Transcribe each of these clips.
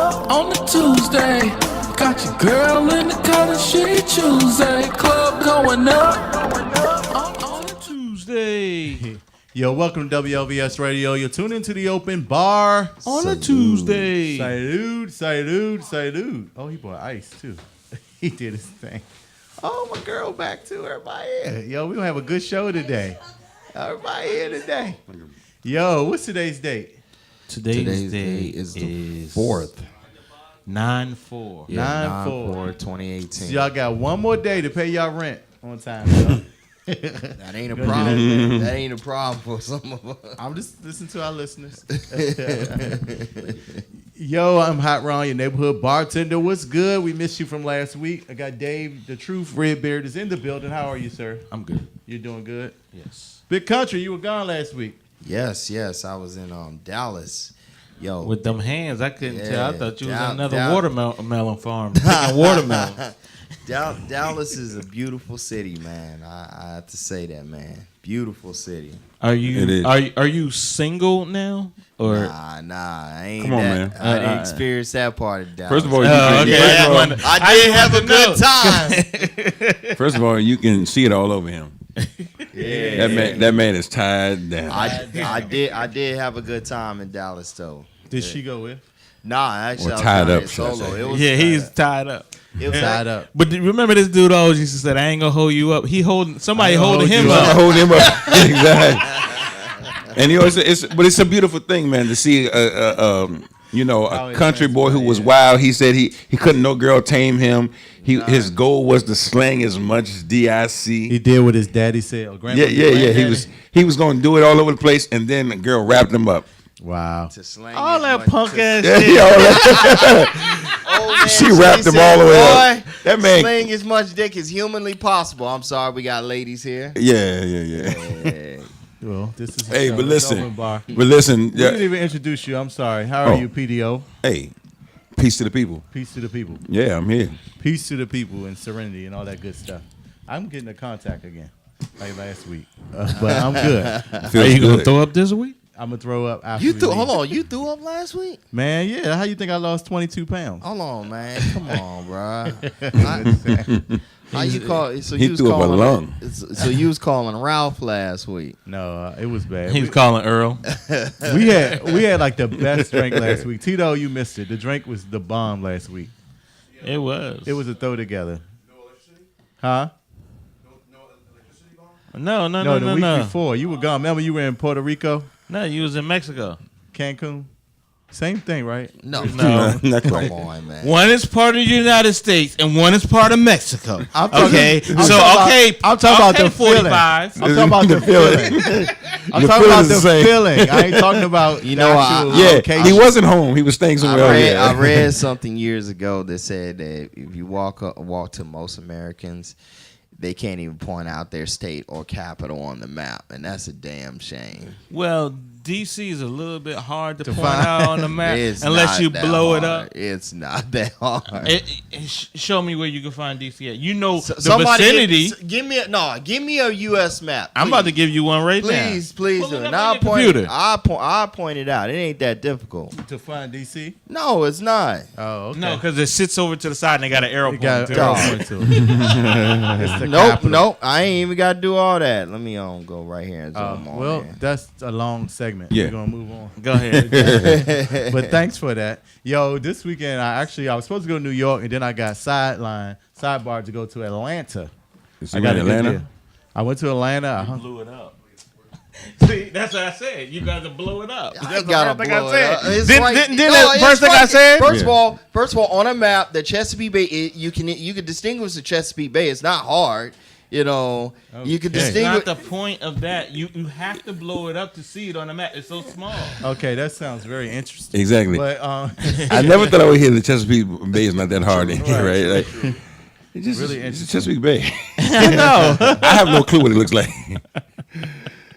On a Tuesday, got your girl in the color she Tuesday. Club going up on a Tuesday. Yo, welcome to WLVS Radio. You're tuned into the open bar On a Tuesday. Salute. Oh, he bought ice too. He did his thing. Oh, my girl back too. Everybody here. Yo, we gonna have a good show today. Everybody here today. Yo, what's today's date? Today's date is the 4th. 9/4. Yeah, 9/4/2018. So y'all got one more day to pay y'all rent on time. Yo. That ain't a problem. That ain't a problem for some of us. I'm just listening to our listeners. Yo, I'm Hot Ron, your neighborhood bartender. What's good? We missed you from last week. I got Dave, the Truth Redbeard, is in the building. How are you, sir? I'm good. You're doing good? Yes. Big Country, you were gone last week. Yes. I was in Dallas. Yo. With them hands, I couldn't tell. I thought you was in another Dow- watermelon farm picking watermelon. Dallas is a beautiful city, man. I have to say that, man. Beautiful city. Are you single now? Or Nah, I ain't. Come on, that, man. I didn't experience that part of Dallas. First of all, I did have a good time. first of all, you can see it all over him. Yeah, That man is tired down. I did have a good time in Dallas though. Did she go with? Nah, actually, Or I was tied down up, there should I solo. say. It was he's tied up. It was Tied up. But remember, this dude always used to say, "I ain't gonna hold you up." He holding somebody I ain't holding gonna him hold you up. Hold him up. Exactly. And he always, but it's a beautiful thing, man, to see How a it country boy who was transpired. wild. He said he couldn't no girl tame him. His goal was to slang as much as DIC. He did what his daddy said. Or grandpa Yeah. He was going to do it all over the place, and then the girl wrapped him up. Wow. to slang All as that much punk to- ass Yeah, shit. all that. Oh, man, She so wrapped he him said, all the way up. "Boy, That man- sling as much dick as humanly possible." I'm sorry, we got ladies here. Yeah. Yeah. Well, this is Hey, but listen. open bar. But listen, We didn't even introduce you. I'm sorry. How are Oh. you, PDO? hey, peace to the people. Peace to the people. Yeah, I'm here. Peace to the people and serenity and all that good stuff. I'm getting a contact again, like last week, but I'm good. Feels Are you gonna good. throw up this week? I'm gonna throw up after. You we threw. leave. Hold on. You threw up last week. Man. Yeah. How you think I lost 22 pounds? Hold on, man. Come on, bro. How you call? So He you was threw up a calling. lung. So you was calling Ralph last week. No, it was bad. He was calling Earl. we had like the best drink last week. Tito, you missed it. The drink was the bomb last week. It was. It was a throw together. Huh? No. No, the week before. You were gone. Remember you were in Puerto Rico, No, you was in Mexico. Cancun? Same thing, right? No. Not Come quite. on, man. One is part of the United States and one is part of Mexico. I'm talking- Okay, I'm so talking about- I'm talking about the feeling. 45. I'm talking about the feeling. I'm The talking about feeling's the the same. feeling. I ain't talking about You the know, actual Yeah, location. he wasn't home. He was staying somewhere else. I read something years ago that said that if you walk to most Americans, they can't even point out their state or capital on the map, and that's a damn shame. Well, DC is a little bit hard to point find. out on the map It's unless not you that blow it hard. up. It's not that hard. Show me where you can find DC at. You know the Somebody vicinity. give me a U.S. map. I'm about to give you one right now. Please. Pull it do. up And on I'll your point. computer. I'll point it out. It ain't that difficult. to find DC. No, it's not. Oh, okay. No, because it sits over to the side and they got an arrow You got pointing an to arrow it. point to it. It's the Nope. capital. I ain't even got to do all that. Let me go right here and zoom on Well, there. that's a long segment. Yeah. We're gonna move on. Go ahead. But thanks for that. Yo, this weekend I was supposed to go to New York and then I got sidebarred to go to Atlanta. Is I he got in a good Atlanta? deal. I went to Atlanta. I hung Blew it up. See, that's what I said. You got to blow it up. I That's the gotta first thing blow I it said. up. It's Didn't right- that it's first thing I right. said? First of all, on a map, the Chesapeake Bay, you can distinguish the Chesapeake Bay. It's not hard. You know, you can Okay. That's distinguish. not the point of that. You have to blow it up to see it on the map. It's so small. Okay, that sounds very interesting. Exactly. But I never thought I would hear the Chesapeake Bay is not that hard, right? Like, it's just Really it's interesting. Chesapeake Bay. No. I have no clue what it looks like.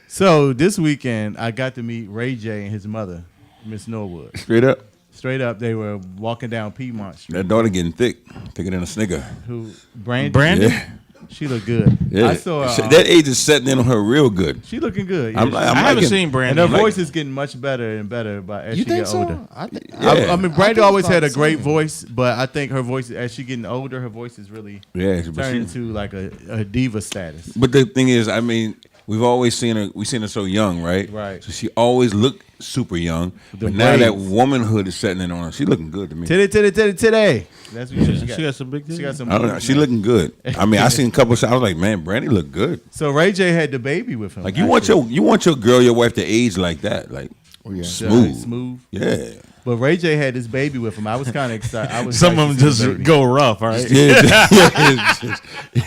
so this weekend I got to meet Ray J and his mother, Miss Norwood. Straight up, Straight up, they were walking down Piedmont Street. that daughter getting thicker than a Snicker. Who Brandon? Brandon? Yeah. She looked good. Yeah. I saw her, That age is setting in on her real good. she looking good. I'm Yeah, like, she- I'm I haven't liking- seen and Brandy. her like- voice is getting much better and better as You she think gets so? older. I think. Yeah. I mean, Brandy think always it's had a about the great same. voice, but I think her voice, as she getting older, her voice is really Yeah, but turning she- into like a diva status. But the thing is, I mean, we've always seen her. We've seen her so young, right? Right. So she always looked super young. The But now that braids. womanhood is setting in on her. She looking good to me. Today. That's what she got. She got some big. She got some. I don't know. She looking good. I mean, I seen a couple shots. I was like, man, Brandy look good. So Ray J had the baby with him. Like you want your girl, your wife to age like that, like Yeah, smooth. smooth. Yeah. But Ray J had this baby with him. I was kind of excited. I was Some excited of to them see the just baby. go rough, all right?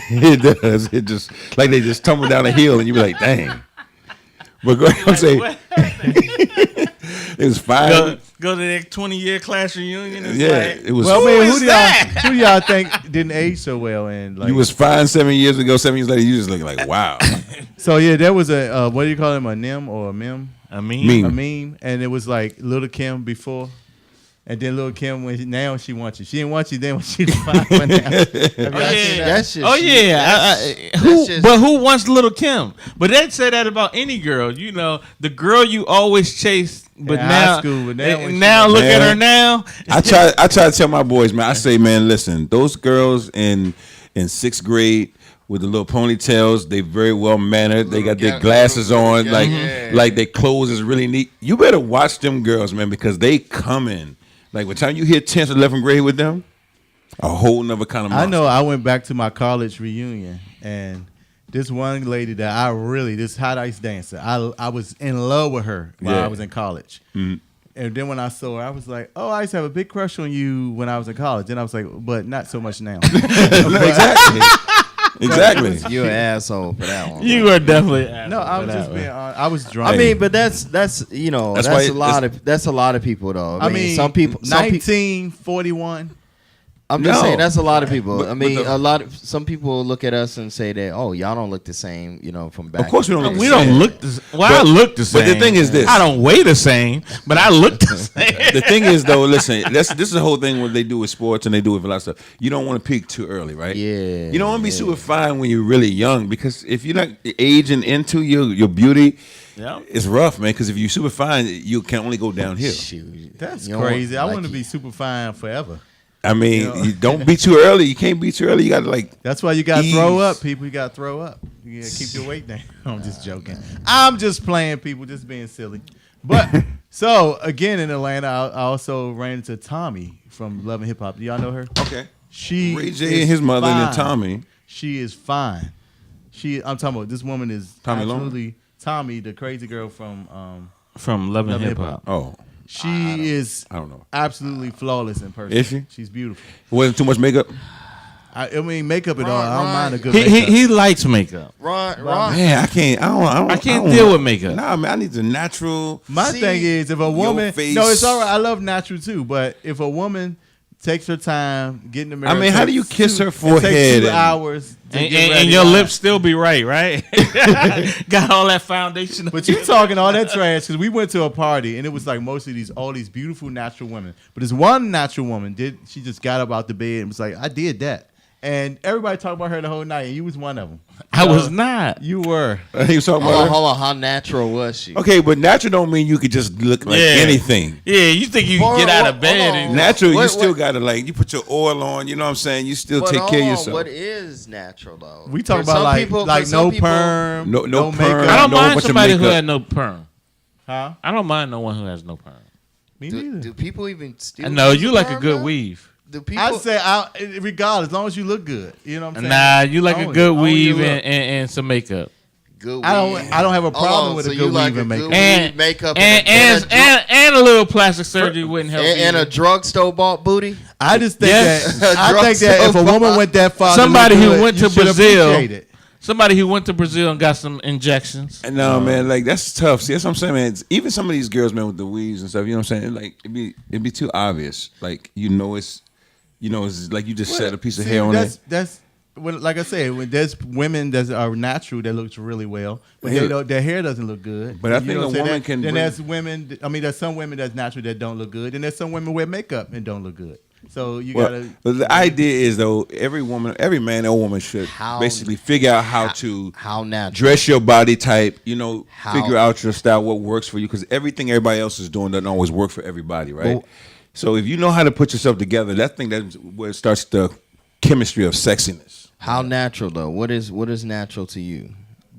It does. It just like they just tumble down a hill and you be like, dang. But go ahead and say it was fine. Go to that 20-year class reunion. And Yeah, like, it was. Well, man, is that? who do y'all think didn't age so well? And like, You was fine 7 years ago. 7 years later, you just look like wow. so yeah, there was a what do you call him? A nim or a meme? I mean, Meme. A meme, and it was like Little Kim before. And then Lil Kim, now she wants you. She didn't want you then when she was 5. But now, have y'all seen that? That's just. Oh yeah, that's just- but who wants Little Kim? But they'd say that about any girl. You know, the girl you always chase, but In high now, school, but now when she- now look at Man. her now. I try to tell my boys, man. I say, man, listen, those girls in 6th grade with the little ponytails, they very well mannered. They got their glasses on, like their clothes is really neat. You better watch them girls, man, because they come in. Like by the time you hit 10th, 11th grade with them, a whole nother kind of I monster. know. I went back to my college reunion, and this one lady that this hot ice dancer, I was in love with her while Yeah. I was in college. Mm-hmm. And then when I saw her, I was like, oh, I used to have a big crush on you when I was in college. And I was like, but not so much now. Exactly. You're an asshole for that one. You are definitely No, I was just being honest. I was drunk. I mean, but that's you know That's that's, why that's a lot of people though. I mean, some people. 1941. I'm just No. saying that's a lot of people. But- I mean, but the- a lot of some people look at us and say that, oh, y'all don't look the same, you know, from back. Of course we don't. Look We the don't same. look the same. Well, I look the same. But the thing is this. I don't weigh the same, but I look the same. The thing is, though, listen, this is the whole thing what they do with sports and they do with a lot of stuff. You don't want to peak too early, right? Yeah, You don't want to be super fine when you're really young because if you're not aging into your beauty, Yeah. it's rough, man. Because if you're super fine, you can only go downhill. Shoot. That's You don't crazy. I like want to you- be super fine forever. I mean, You know? you don't be too early. You can't be too early. You got to like. That's why you got to Ease. throw up, people. You got to throw up. You got to keep your weight down. I'm just joking. I'm just playing, people, just being silly. But so again in Atlanta, I also ran into Tommy from Love and Hip Hop. Do y'all know her? Okay. She Ray J is and his mother and then fine. Tommy. She is fine. I'm talking about this woman is Tommy Long? absolutely Tommy, the crazy girl from From Love and Love and Hip Hip Hop. Oh, she is I don't know. absolutely flawless in person. Is she? She's beautiful. Wasn't too much makeup. I mean, makeup and all. I don't Ron, mind a good He, makeup. he likes makeup. Ron, Man, I can't. I can't don't- deal with makeup. Nah, man, I need the natural. My See, thing is, if a woman, face- no, it's all right. I love natural too, but if a woman takes her time getting the mirror, I mean, how do you takes kiss her it forehead takes 2 and- hours, to And, get and ready. your lips still be right, right? Got all that foundation. But you talking all that trash because we went to a party and it was like mostly all these beautiful natural women. But this one natural woman she just got up out the bed and was like, I did that. And everybody talked about her the whole night, and you was one of them. I was not. You were. He was talking hold about on, her? hold on. How natural was she? Okay, but natural don't mean you could just look like Yeah. anything. Yeah, you think you Hold get on, out of hold bed on. and Natural, you What- still what- gotta like you put your oil on. You know what I'm saying? You still But take care of hold on, yourself. What is natural though? We talk For about some like people- like for some no people- perm, No perm. makeup. I don't No mind bunch of somebody who makeup. had no perm. Huh? I don't mind no one who has no perm. Me Do, neither. do people even still? I know use you the like a perm good now? weave. Do people? I'd say, regardless, as long as you look good. You know what I'm saying? Nah, you like a Own it. good Own your weave look. and some makeup. good I don't weave. have a Hold problem on, with so a you good like weave and a makeup. good And weave, makeup and a little plastic surgery wouldn't help. and a either. drugstore bought booty. I just think Yes. that I think that if a woman went that far, to Somebody look who good, went you to should Brazil. appreciate it. Somebody who went to Brazil and got some injections. No, man, like that's tough. See, that's what I'm saying, man. Even some of these girls, man, with the weaves and stuff, you know what I'm saying? Like it'd be too obvious. Like it's like you just set a piece of See, hair on it. That's when, like I said, when there's women that are natural that looks really well, but Yeah. they don't, their hair doesn't look good. But I You think know a what I'm saying? woman can Then bring- there's women. I mean, there's some women that's natural that don't look good, and there's some women wear makeup and don't look good. So you Well, gotta. but the idea is though, every man or woman should basically figure out how natural dress your body type. Figure out your style, what works for you, because everything everybody else is doing doesn't always work for everybody, right? Well, so if you know how to put yourself together, that's where it starts the chemistry of sexiness. How natural though? What is natural to you?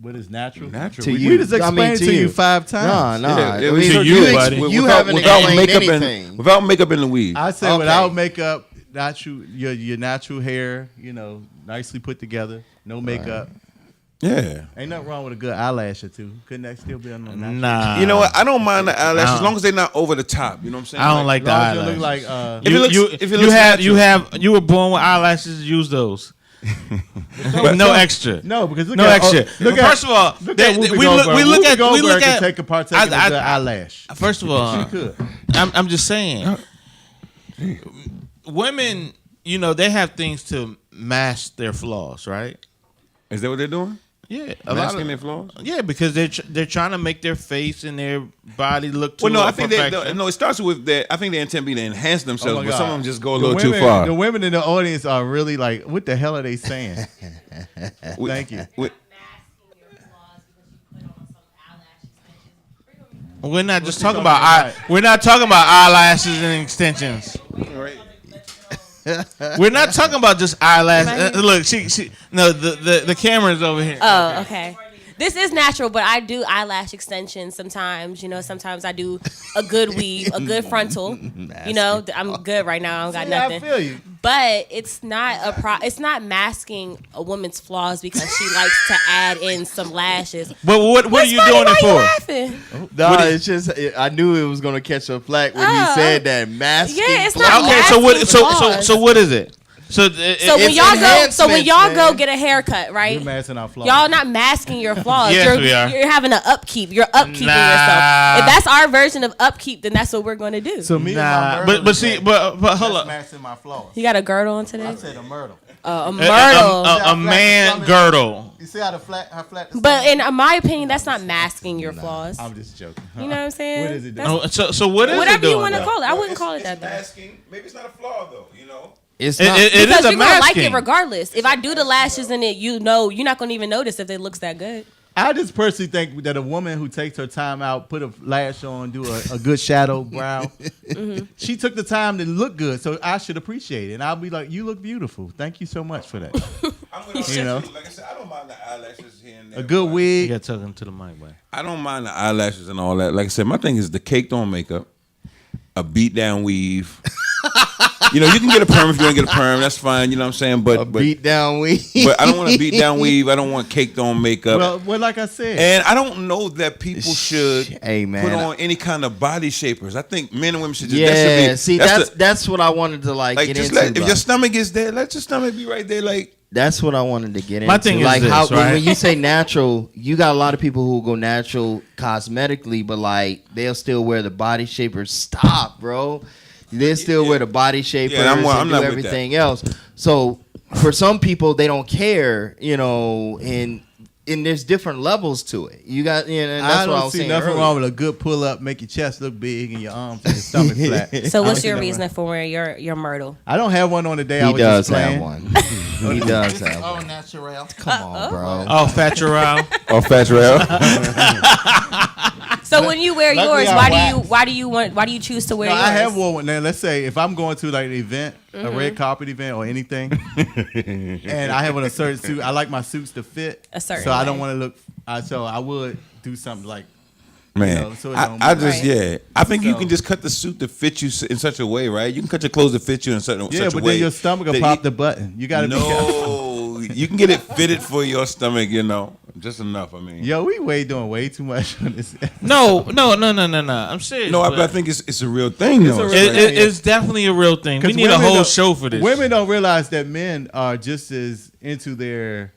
What is natural? Natural. To We you. just explained to to you you 5 times. No. Yeah, I mean, to you, buddy. You haven't explained makeup anything. without makeup in the weed. I say Okay. without makeup, natural, your natural hair, nicely put together, no makeup. Yeah. Ain't nothing wrong with a good eyelash or two. Couldn't that still be on the natural? Nah. You know what? I don't mind the eyelash I as long as they're not over the top. You know what I'm saying? I don't like the As long as it eyelashes. look like If it looks- if it looks you were born with eyelashes. Use those. No extra. no, because look No at extra. look at First of all, look they- at Whoopi we look Goldberg. at we look can at. take a partake of a I- good eyelash. First of all, She could. I'm just saying, women, they have things to mask their flaws, right? Is that what they're doing? Yeah, Masking their flaws? Yeah, because they're trying to make their face and their body look to Well, no, I think perfection. it starts with that. I think their intent be to enhance Oh themselves, my but God. some of them just go a The little too women- far. The women in the audience are really like, what the hell are they saying? We- Thank you. we- We're not just she talking talking about about? we're not talking about eyelashes and extensions. We're not talking about just eyelashes. Look, she no the camera's over here. Oh, okay. This is natural, but I do eyelash extensions sometimes. Sometimes I do a good weave, a good frontal. I'm good right now. I don't got Yeah, nothing. I feel you. But it's not it's not masking a woman's flaws because she likes to add in some lashes. But what are you doing it for? Laughing? No, it's just I knew it was gonna catch a flack when he said that masking. Yeah, it's flaws. not Okay, so what? masking flaws. So what is it? So So when it's y'all enhancements, go man. get a haircut, right? We're masking our flaws. Y'all not masking your flaws. Yes, we are. You're having an upkeep. You're upkeeping Nah. yourself. If that's our version of upkeep, then that's what we're going to do. So me Nah, and my but see, but hold that's up. masking my flaws. You got a girdle on today? I said a myrtle. A myrtle. A man girdle. You see how flat the But stomach in my opinion, that's not masking your flaws. I'm just joking. You know what I'm saying? What is it doing? That's- So what is it Whatever you doing? want to though? call it. I wouldn't call it that though. Masking. Maybe it's not a flaw though. It's It- not. it- it Because is a you're gonna like masking. it regardless. If I do the lashes in it, you're not gonna even notice if it looks that good. I just personally think that a woman who takes her time out, put a lash on, do a good shadow brow, she took the time to look good, so I should appreciate it. And I'll be like, you look beautiful. Thank you so much for that. You know? Like I said, I don't mind the eyelashes here and there. A good You wig. got talking to the mic, boy. I don't mind the eyelashes and all that. Like I said, my thing is the caked on makeup, a beat down weave. You can get a perm if you want to get a perm. That's fine. You know what I'm saying? But beat down weave. but I don't want to beat down weave. I don't want caked on makeup. Well, like I said, And I don't know that people should Hey, man. put on any kind of body shapers. I think men and women should just Yeah, that should be, see, that's what I wanted to like get just into. if bro. your stomach is there, let your stomach be right there. Like That's what I wanted to get into. My thing is like this, how right? when you say natural, you got a lot of people who go natural cosmetically, but like they'll still wear the body shapers. Stop, bro. They still wear the body shapers I'm and not do with everything else. So for some people, they don't care, and there's different levels to it. You got, and that's I what I don't was see saying nothing earlier. won with a good pull up, make your chest look big and your arms and your stomach flat. So I what's don't your see reason nothing for wearing your myrtle? I don't have one on the day I He was does just have playing. one. He does have Oh, one. natural. Come on, bro. Oh, fat around. or fat rail. So when you wear Luckily yours, I why do you choose to wear No, yours? I have worn one. Now, let's say if I'm going to like an event, a red carpet event or anything, and I have on a certain suit, I like my suits to fit. A certain So I don't way. want to look. So I would do something like. Man, so it I don't just Right. I think you So- can just cut the suit to fit you in such a way, right? You can cut your clothes to fit you in such Yeah, a but way. then your stomach will that pop you- the button. You got to be careful. No, you can get it fitted for your stomach. Just enough. I mean, Yo, we doing way too much on this. No. I'm serious. no, but I think it's a real thing. It's though. a real thing. it's definitely a real thing. We 'Cause need a women whole don't- show for this. Women don't realize that men are just as into their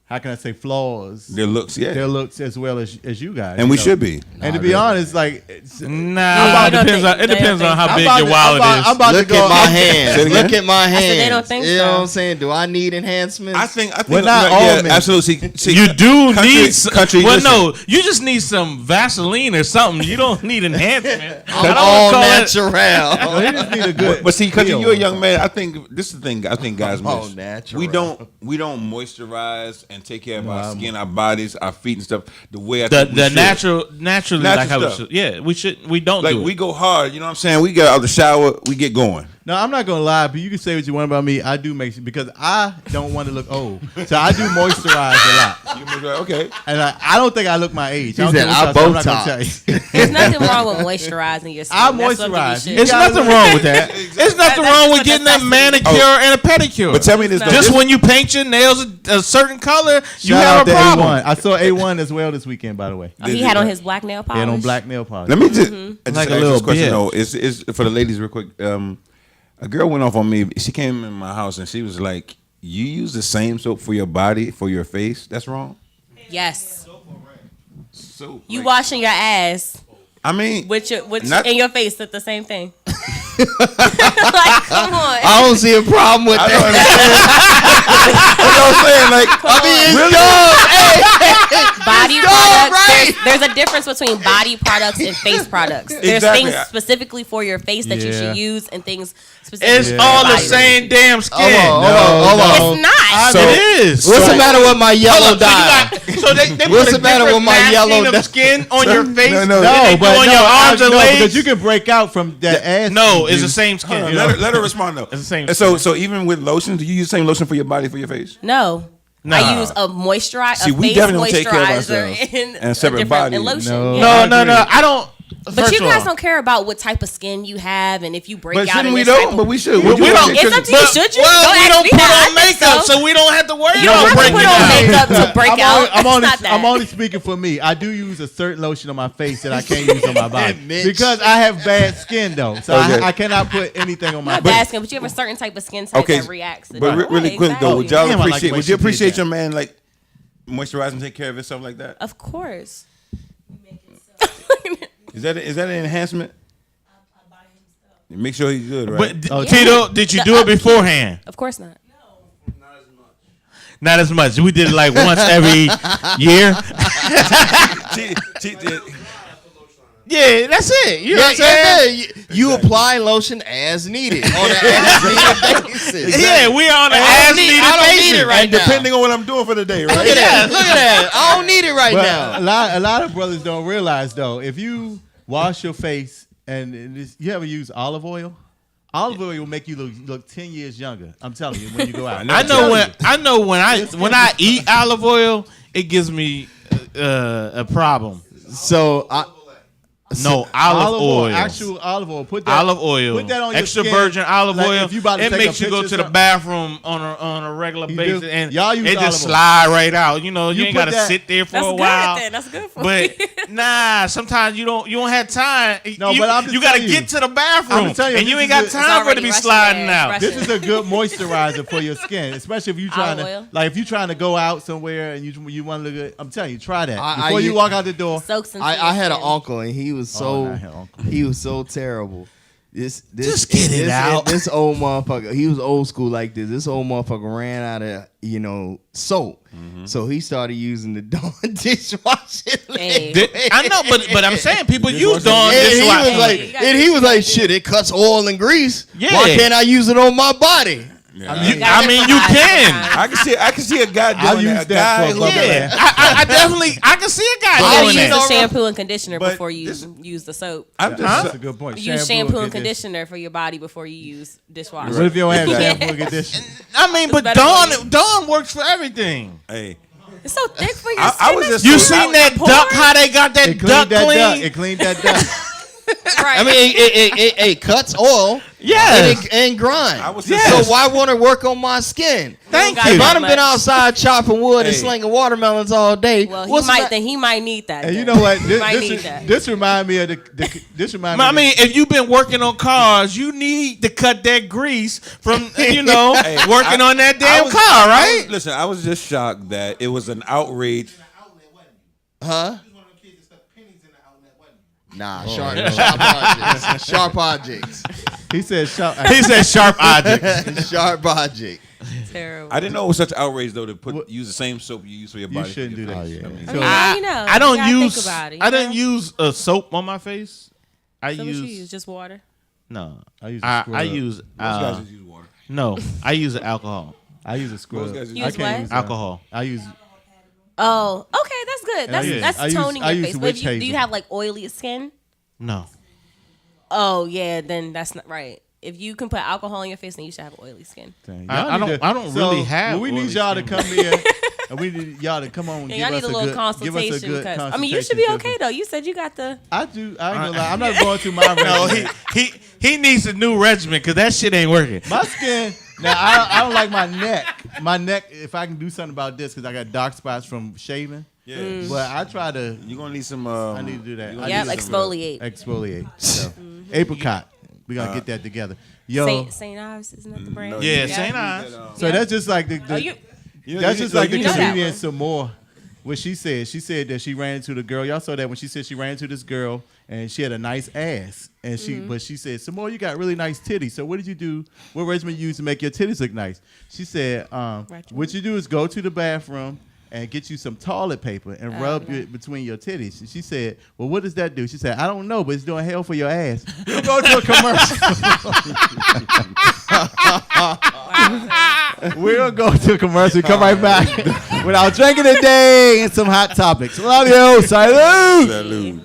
how can I say, flaws. Their looks, yeah. Their looks as well as you guys. And we know? should be. And to be honest, like, Nah, it depends on how big your wallet is. I'm about Look to go. at my hands. Look at my hands. they don't think you know so. what I'm saying? Do I need enhancements? I think Well, not all men. absolutely. See, You do country- need country, well, listen. no, you just need some Vaseline or something. You don't need enhancement. I don't all call it- natural. Well, they just need a good. But see, country, feel. you're a young man. I think this is the thing. I think guys Oh, miss. natural. We don't moisturize and take care of our skin, our bodies, our feet and stuff the way I the think we should. naturally Natural like how we stuff. should. Yeah, we don't Like do we it. go hard. You know what I'm saying? We get out of the shower, we get going. No, I'm not gonna lie, but you can say what you want about me. I do make sure because I don't want to look old, so I do moisturize a lot. You must be like, okay. And I don't think I look my age. He I don't said, care I what y'all say, I'm not Botox. gonna tell you. There's nothing wrong with moisturizing your skin. I That's something you moisturize. should It's do. nothing wrong with that. It's nothing That's wrong with just getting a a manicure and a pedicure. But tell me this though. just this- when you paint your nails a certain color, you Shout have out a to problem. A1. I saw A1 as well this weekend, by the way. Oh, he had on his black nail polish. And on black nail polish. Let me just, Like like a a little this question bitch. though. Is for the ladies real quick. A girl went off on me. She came in my house and she was like, "You use the same soap for your body, for your face. That's wrong." Yes. So You washing your ass I mean, with Not- in your face at the same thing. Like, come on. I don't see a problem with I that. don't understand. That's what I'm saying. Like, Body products. There's a difference between body products and face products. There's Exactly. things specifically for your face that you Yeah. should use, and things specifically. It's for all your the body. same damn skin. Hold on. It's not. So- It is. What's the matter with my yellow dye? So they What's put a the matter with different my masking yellow of dye? skin on your face. no, than no. they do on your arms and legs. because you can break out from that ass. No, it's you the do. same skin. let her respond though. It's the same And so even with lotion, do you use the same lotion for your body, for your face? No. Nah. I use a moisturizer, See, a we face definitely don't take care of moisturizer, ourselves. and And separate a different body. and lotion. No. Yeah. No. I don't. But first you of guys all, don't care about what type of skin you have, and if you break But out in shouldn't we this type though? of- But we should. We don't- It's up to you. Should you? Well, Don't we ask don't me put that. I on think makeup, so we don't have to worry You don't about have to breaking put on out. makeup to break out. I'm only speaking for me. I do use a certain lotion on my face that I can't use on my body Mitch. because I have bad skin though, so Okay. I cannot put anything on my. Not bad skin, but you have a certain type of skin type Okay, that reacts. to but different really ways. quick though, would Exactly. y'all Damn, I like appreciate? the way Would you she did appreciate that. your man like moisturize and take care of it, something like that? Of course. Is that an enhancement? Make sure he's good, right? But Tito, did you do it beforehand? Of course not. Not as much. We did it like once every year. Yeah, that's it. You know what I'm saying? You apply lotion as needed on an as needed basis. Yeah, we are on an as needed I don't basis. need it right And now. depending on what I'm doing for the day, Look right? at that. Look at that. I don't need it right But now. a lot of brothers don't realize though, if you wash your face and you ever use olive oil? Olive oil will make you look 10 years younger. I'm telling you when you go out. I know when I eat olive oil, it gives me a problem. So Olive oil. Actual olive oil. Put that Olive oil, Put that on your extra skin. virgin olive Like, oil. if you about to It take a makes you go picture to or the something. bathroom on a regular You basis, do. and Y'all use it just olive oil. slide right out. You know, you You ain't put gotta that- sit there for That's a good while. then. That's good for But you. nah, sometimes you don't have time. No, you, but I'm just you gotta telling you. get to the bathroom, I'm telling you, and you this ain't is got a- it's time for it to already be rushing sliding ass, out. rushing. This is a good moisturizer for your skin, especially if you trying Olive oil. to if you trying to go out somewhere and you want to look good. I'm telling you, try that I before you use- walk out the door. Soaks into I had your an skin. uncle and he was so terrible. This Just get it out. This old motherfucker, he was old school like this. This old motherfucker ran out of soap, so he started using the Dawn dishwashing Hey. liquid. I know, but I'm saying people use Dawn And he dishwasher. was like, You gotta and he was like, shit, it cuts oil and grease. Yeah. Why can't I use it on my body? I mean, you can. I can see a guy I'll doing use that. A that guy for a who bubble Yeah, bath. I definitely can see a guy You gotta doing use that. the shampoo and conditioner But before you this- use the soap. I'm just That's a good point. Use shampoo and conditioner for your body before you use dishwasher. What if you don't have shampoo and conditioner? I mean, but better for you. Dawn works for everything. Hey, It's so thick for your I skin. was That's just You so seen hard that to pour. duck? How they got that It duck cleaned that duck. clean? It cleaned that duck. Right. I mean, it cuts oil. Yes. And grind. I was So just- why want to work on my skin? Thank Don't you. If got I that done been much. outside chopping wood and Hey. slinging watermelons all day, Well, what's he might need that. And you then. know what? He might need that. This remind me of this remind me. I mean, if you've been working on cars, you need to cut that grease from, working on that damn car, right? Listen, I was just shocked that it was an outrage. Huh? Nah, sharp objects. Sharp objects. he said, He said sharp objects. Sharp object. Terrible. I didn't know it was such outrage though to use the same soap you use for your you body. shouldn't do that. Oh, yeah. I mean, I so- mean, now you know. I You don't gotta use. Think about it, I you don't know? use a soap on my face. I So what use you use? Just water. no. I use a I scrub. use Most guys just use water. no. I use alcohol. I use a scrub. Most guys Use I can't what? use Alcohol. I use. Oh, okay, that's good. And I use- That's I use- toning I your use face. But witch if do you hazel. have like oily skin? No. Oh yeah, then that's not right. If you can put alcohol on your face, then you should have oily skin. Dang, I y'all need don't really have Well, we need oily y'all to skin. come here, and we need y'all to come on. And Yeah, y'all give need us a little good, consultation. Give us a good Because, I consultation. mean, you should be give okay us- though. You said you got the. I do. I ain't gonna lie. I'm not going through my No, regimen. he needs a new regimen because that shit ain't working. My skin. Now I don't like my neck. My neck. If I can do something about this, because I got dark spots from shaving. Yeah. But I try to. You're gonna need some. I need to do that. I Yep, need some, exfoliate. Exfoliate. So, apricot. We gotta get that together. Yo. Saint Ives, isn't that the brand? Yeah, Saint Ives. So that's just like the Oh, you. that's just like the you know that comedian one. some more. What she said that she ran into the girl. Y'all saw that when she said she ran into this girl and she had a nice ass. And but she said, Samore, you got really nice titties. So what did you do? What regimen you use to make your titties look nice? She said, what you do is go to the bathroom and get you some toilet paper and rub it between your titties. And she said, well, what does that do? She said, I don't know, but it's doing hell for your ass. We'll go to a commercial. We'll go to a commercial. Come right back with our drinking today and some hot topics. Love you. Salud. Salute.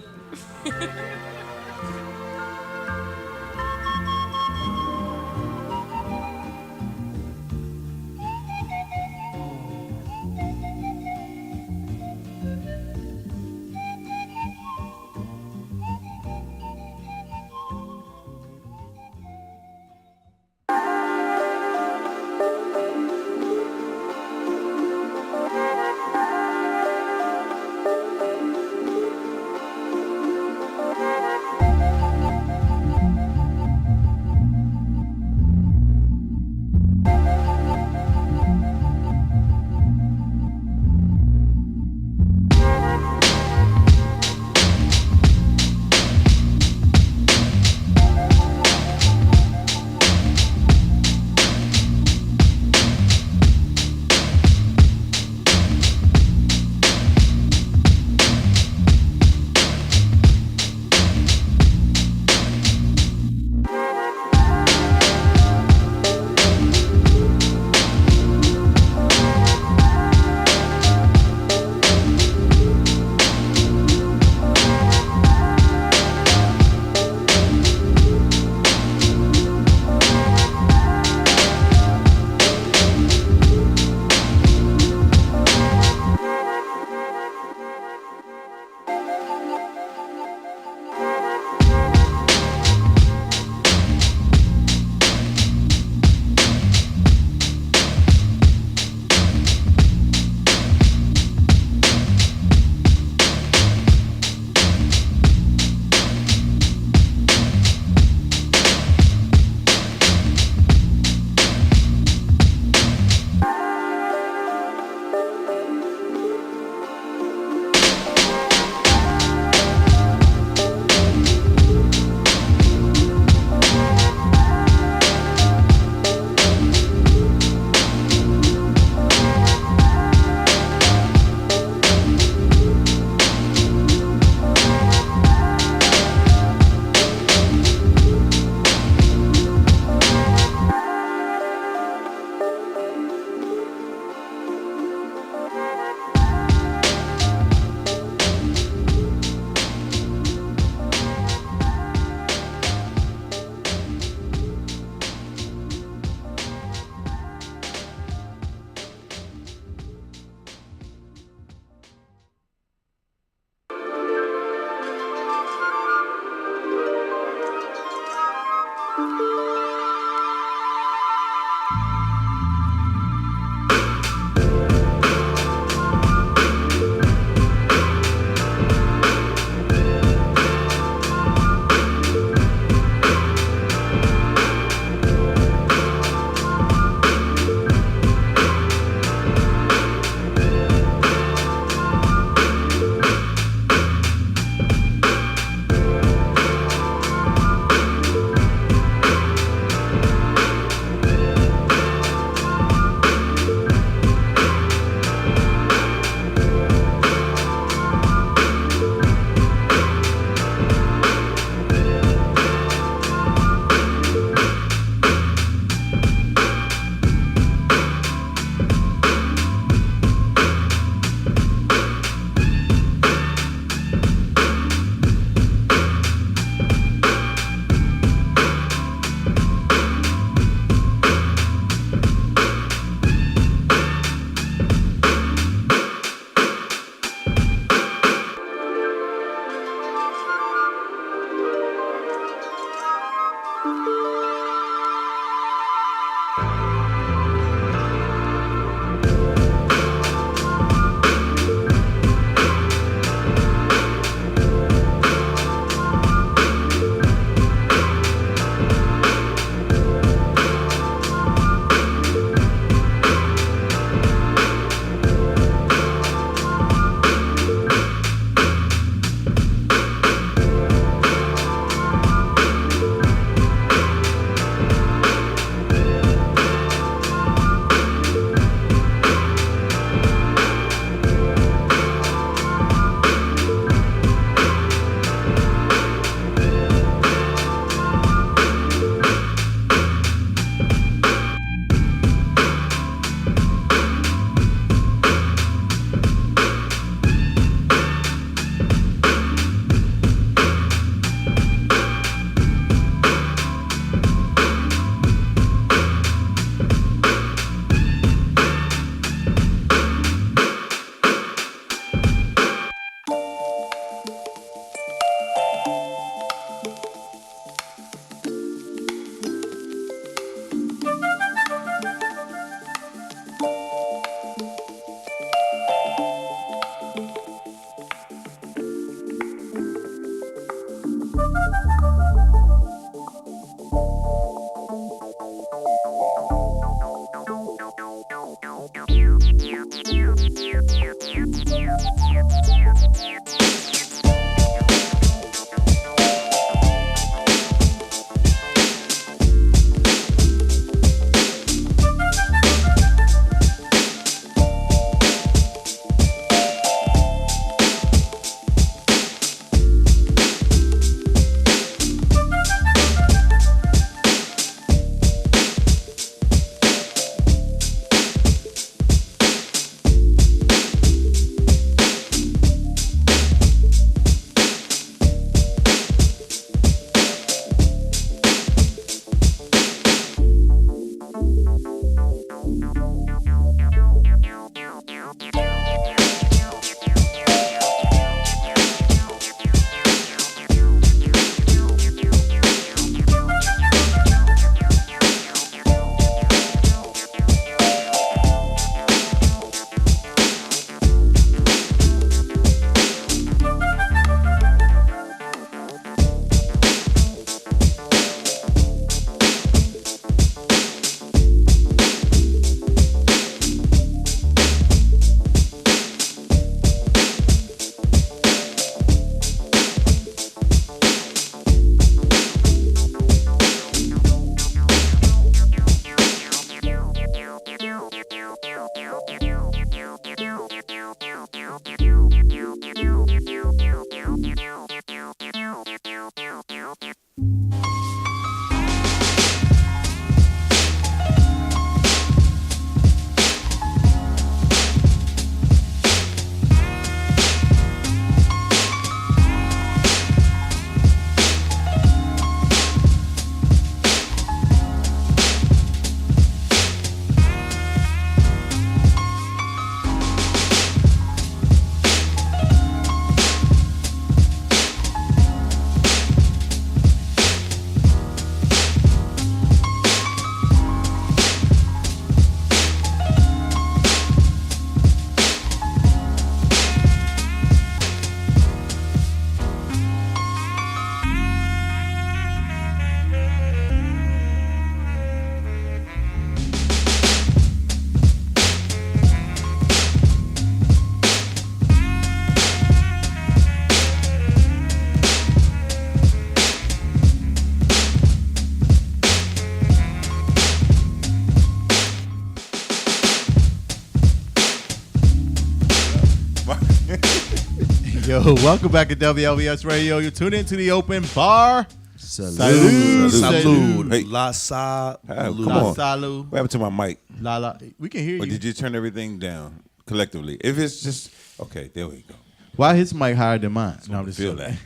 Yo, welcome back to WLVS Radio. You're tuned into the open bar. Salud. Salud. Hey. La Salud. Come La on. salud. What happened to my mic? La la. We can hear Or you. did you turn everything down collectively? If it's just okay, there we go. Why his mic higher than mine? No, I'm just Feel joking. that.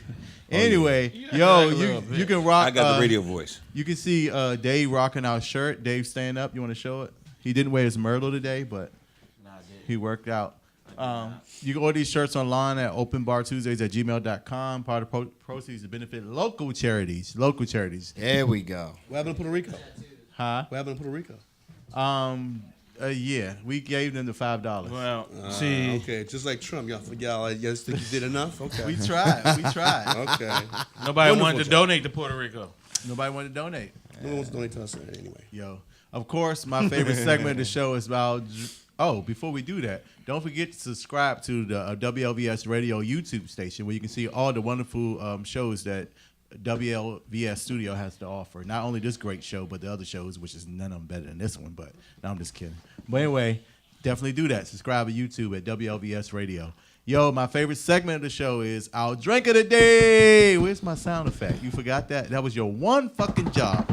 Anyway, You yo, got a little you can rock. I got the radio voice. You can see Dave rocking our shirt. Dave stand up. You want to show it? He didn't wear his Myrtle today, but he worked out. You can order these shirts online at openbartuesdays@gmail.com. Part of proceeds to benefit local charities. Local charities. There we go. What happened to Puerto Rico? Huh? What happened to Puerto Rico? Yeah, we gave them the $5. Well, see, Okay, just like Trump. Y'all think you did enough? Okay. We tried. We tried. Okay. nobody Wonderful wanted to job. donate to Puerto Rico. Nobody wanted to donate. No one wants to donate to us anyway. Yo, of course, my favorite segment of the show is about. Oh, before we do that, don't forget to subscribe to the WLVS Radio YouTube station where you can see all the wonderful shows that WLVS Studio has to offer. Not only this great show, but the other shows, which is none of them better than this one. But no, I'm just kidding. But anyway, definitely do that. Subscribe to YouTube at WLVS Radio. Yo, my favorite segment of the show is our drink of the day. Where's my sound effect? You forgot that? That was your one fucking job.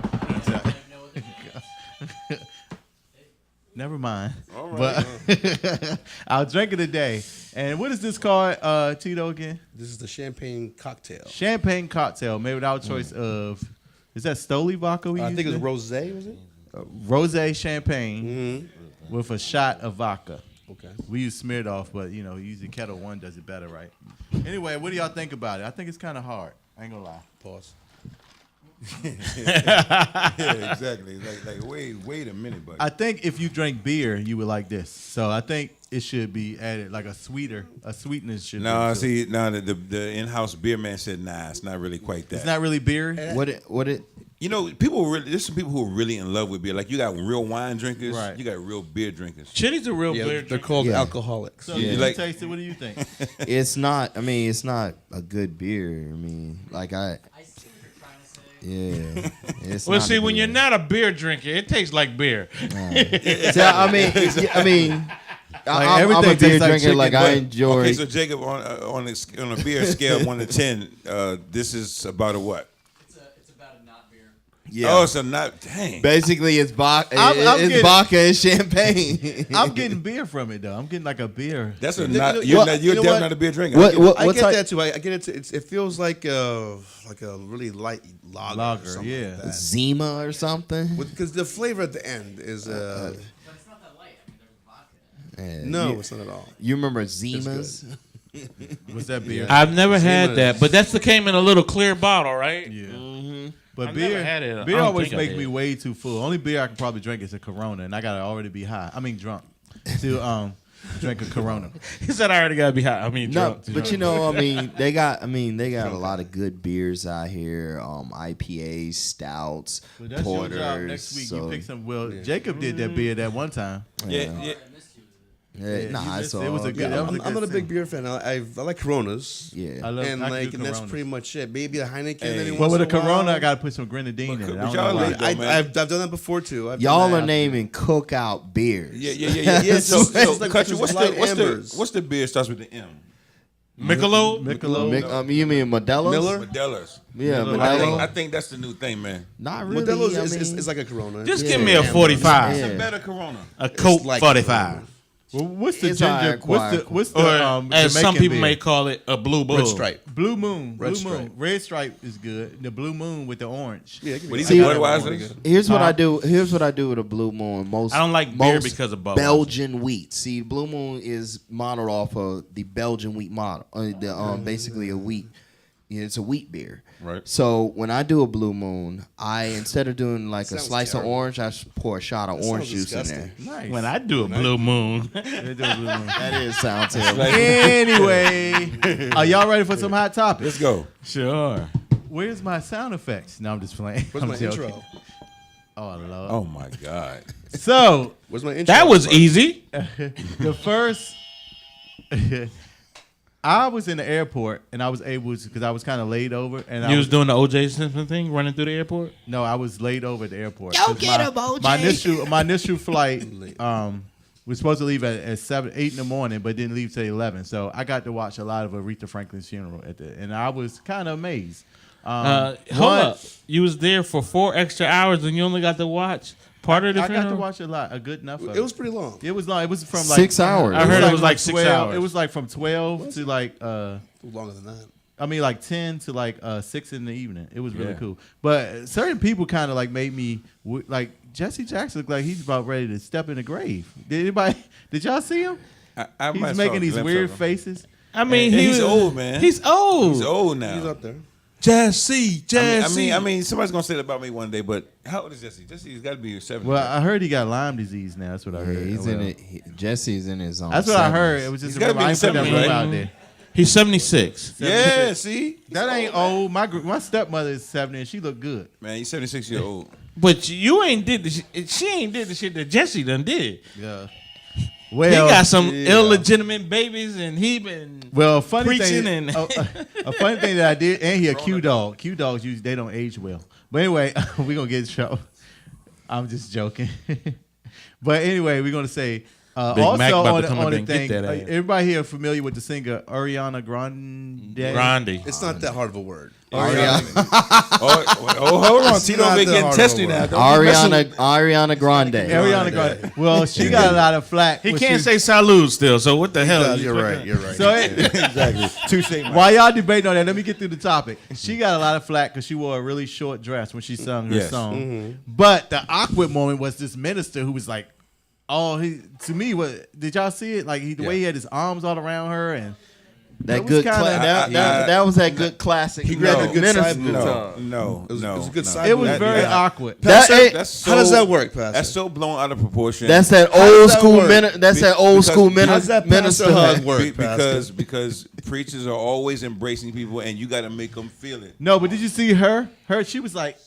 Never mind. All right. But our drink of the day. And what is this called, Tito, again? This is the champagne cocktail. Champagne cocktail made with our choice of, is that Stoli vodka we I used think it was there? rosé, was it? Rosé champagne with a shot of vodka. Okay. We use Smirnoff, but usually Kettle One does it better, right? Anyway, what do y'all think about it? I think it's kind of hard. I ain't gonna lie. Pause. Yeah, exactly. Like wait a minute, buddy. I think if you drink beer, you would like this. So I think it should be added like a sweetness should. No, be to it. see, no, the in-house beer man said, nah, it's not really quite that. It's not really beer. What it You know, there's some people who are really in love with beer. Like you got real wine drinkers, Right. you got real beer drinkers. Chitty's a real Yeah, beer they're drinker. called Yeah. alcoholics. So Yeah. you Like- taste it. What do you think? it's not it's not a good beer. I mean, like yeah. It's Well, not see, a when good you're beer. not a beer drinker, it tastes like beer. So, I'm a everything beer tastes like drinker. chicken, Like but- I enjoy. Okay, so Jacob, on a beer scale of 1 to 10, this is about a what? It's about a not beer. Yeah. Oh, so not dang. Basically, it's vodka. I'm It's getting- vodka and champagne. I'm getting beer from it though. I'm getting like a beer. That's a You know- not. you You're, know- not, you you're know definitely what? not a beer drinker. What I get type- that too. I get it too. It feels like a really light lager. Lager, or something yeah. Like that. Zima or something? Because the flavor at the end is But it's not that light. I mean, there's vodka. Yeah, no, you, it's not at all. you remember Zimas? What's that beer? I've never had Zimas. that, but that's the came in a little clear bottle, right? Yeah. Mm-hmm. But I've beer, never had it. I beer don't always think I make did. me way too full. Only beer I can probably drink is a Corona, and I gotta already be high. I mean drunk to drink a Corona. He said I already gotta be hot. I mean, No, drunk. but they got a lot of good beers out here. IPAs, stouts, But that's porters. your job next week. So, You pick some. Well, Jacob did that beer that one time. Yeah, Yeah. yeah. yeah, nah, you it's missed it. It was a all good- Yeah, that was I'm not a good big thing. beer fan. I like Coronas. Yeah. I love. And I can like, do and that's Coronas. pretty much it. Maybe a Heineken. Hey. Any Well, once with a in while. Corona, I gotta put some grenadine in it. but I don't y'all know why. late, though, man. I've done that before too. I've Y'all done are that. naming cookout beers. Yeah. So, It's like- Country, it's what's like the Ambers. what's the beer starts with the M? Michelob. Michelob. You mean Modelo's? Miller? Modelo's. Yeah, Modelo. I Modelo. think that's the new thing, man. Not really. Modelo's I is mean, like a Corona. Just Yeah. give me a 45. Yeah. It's a better Corona. A Coke like 45. Well, what's the It's ginger? higher What's the Or as some Jamaican people beer? may call it, a blue bull. Red Stripe. Blue Moon. Red Blue Stripe. Moon. Red Stripe is good. The Blue Moon with the orange. Yeah, give me What these that. See, Budweiser's? Here's what I do. Here's what I do with a Blue Moon. I don't like beer most because of Budweiser. Belgian wheat. See, Blue Moon is modeled off of the Belgian wheat model. Basically a wheat. Yeah, it's a wheat beer. Right. So when I do a Blue Moon, instead of doing like a Sounds slice terrible. of orange, I pour a shot of orange sounds juice in disgusting. there. Nice. When I do a blue moon, They do a Blue Moon. That is sound terrible. Anyway, are y'all ready for some hot topics? Let's go. sure. Where's my sound effects? No, I'm just playing. Where's I'm my joking. intro? Oh Lord. Oh my God. So Where's my intro? That was easy. the first, I was in the airport and I was able to because I was kind of laid over and I You was doing the OJ Simpson thing, running through the airport. no, I was laid over at the airport. Go 'Cause get my- him, OJ. My initial flight we're supposed to leave at 8 in the morning, but didn't leave till 11. So I got to watch a lot of Aretha Franklin's funeral and I was kind of amazed. Hold up, you was there for 4 extra hours and you only got to watch part of the funeral? I got to watch a good enough of it. It was pretty long. It was long. It was from like 6 hours. I heard it was like 6 hours. It was like from 12 to like Longer than that. I mean, like 10 to like 6 in the evening. It was really cool. But certain people kind of like made me like Jesse Jackson looked like he's about ready to step in the grave. Did y'all see him? He's making these weird faces. I mean, he's old, man. He's old. He's old now. He's up there. Jesse. I mean, somebody's gonna say that about me one day. But how old is Jesse? Jesse's got to be 70. Well, I heard he got Lyme disease now. That's what I heard. Yeah, he's in it. Jesse's in his own. That's what I heard. It was just gotta be I ain't put that 70, rumor right? out there. He's 76. Yeah, see, That ain't old. My stepmother is 70 and she look good. man, he's 76 years old. But you ain't did the she ain't did the shit that Jesse done did. Yeah. He Well, got some illegitimate babies and he been funny preaching thing. and A funny thing that I did, and he a Q dog. Q dogs usually they don't age well. But anyway, we gonna get in trouble. I'm just joking. But anyway, we're gonna say also Mac about on to come the up and thing. get that ass. Everybody here familiar with the singer Ariana Grande? Grande. It's not that hard of a word. Hold on, Tito not be that getting hard testy of a now. word. Don't be messing- Ariana Grande. Ariana Grande. Well, she got a lot of flack. He when can't she- say salud still, so what the hell? You're right. You're right. So exactly. Touche. while y'all debating on that, let me get through the topic. She got a lot of flack because she wore a really short dress when she sung her Yes. song. But the awkward moment was this minister who was like, did y'all see it? Like the way he had his arms all around her and That was good. kinda- That was that good classic. He grabbed a good minister side boob. tongue. No. It was a good no. side it was boob. very yeah. awkward. That- That's so, How does that work, Pastor? That's so blown out of proportion. That's that does old that school. work? That's that old Because- school How does that minister pastor hug hug. work, Pastor? because preachers are always embracing people, and you got to make them feel it. No, but did you see her? She was like,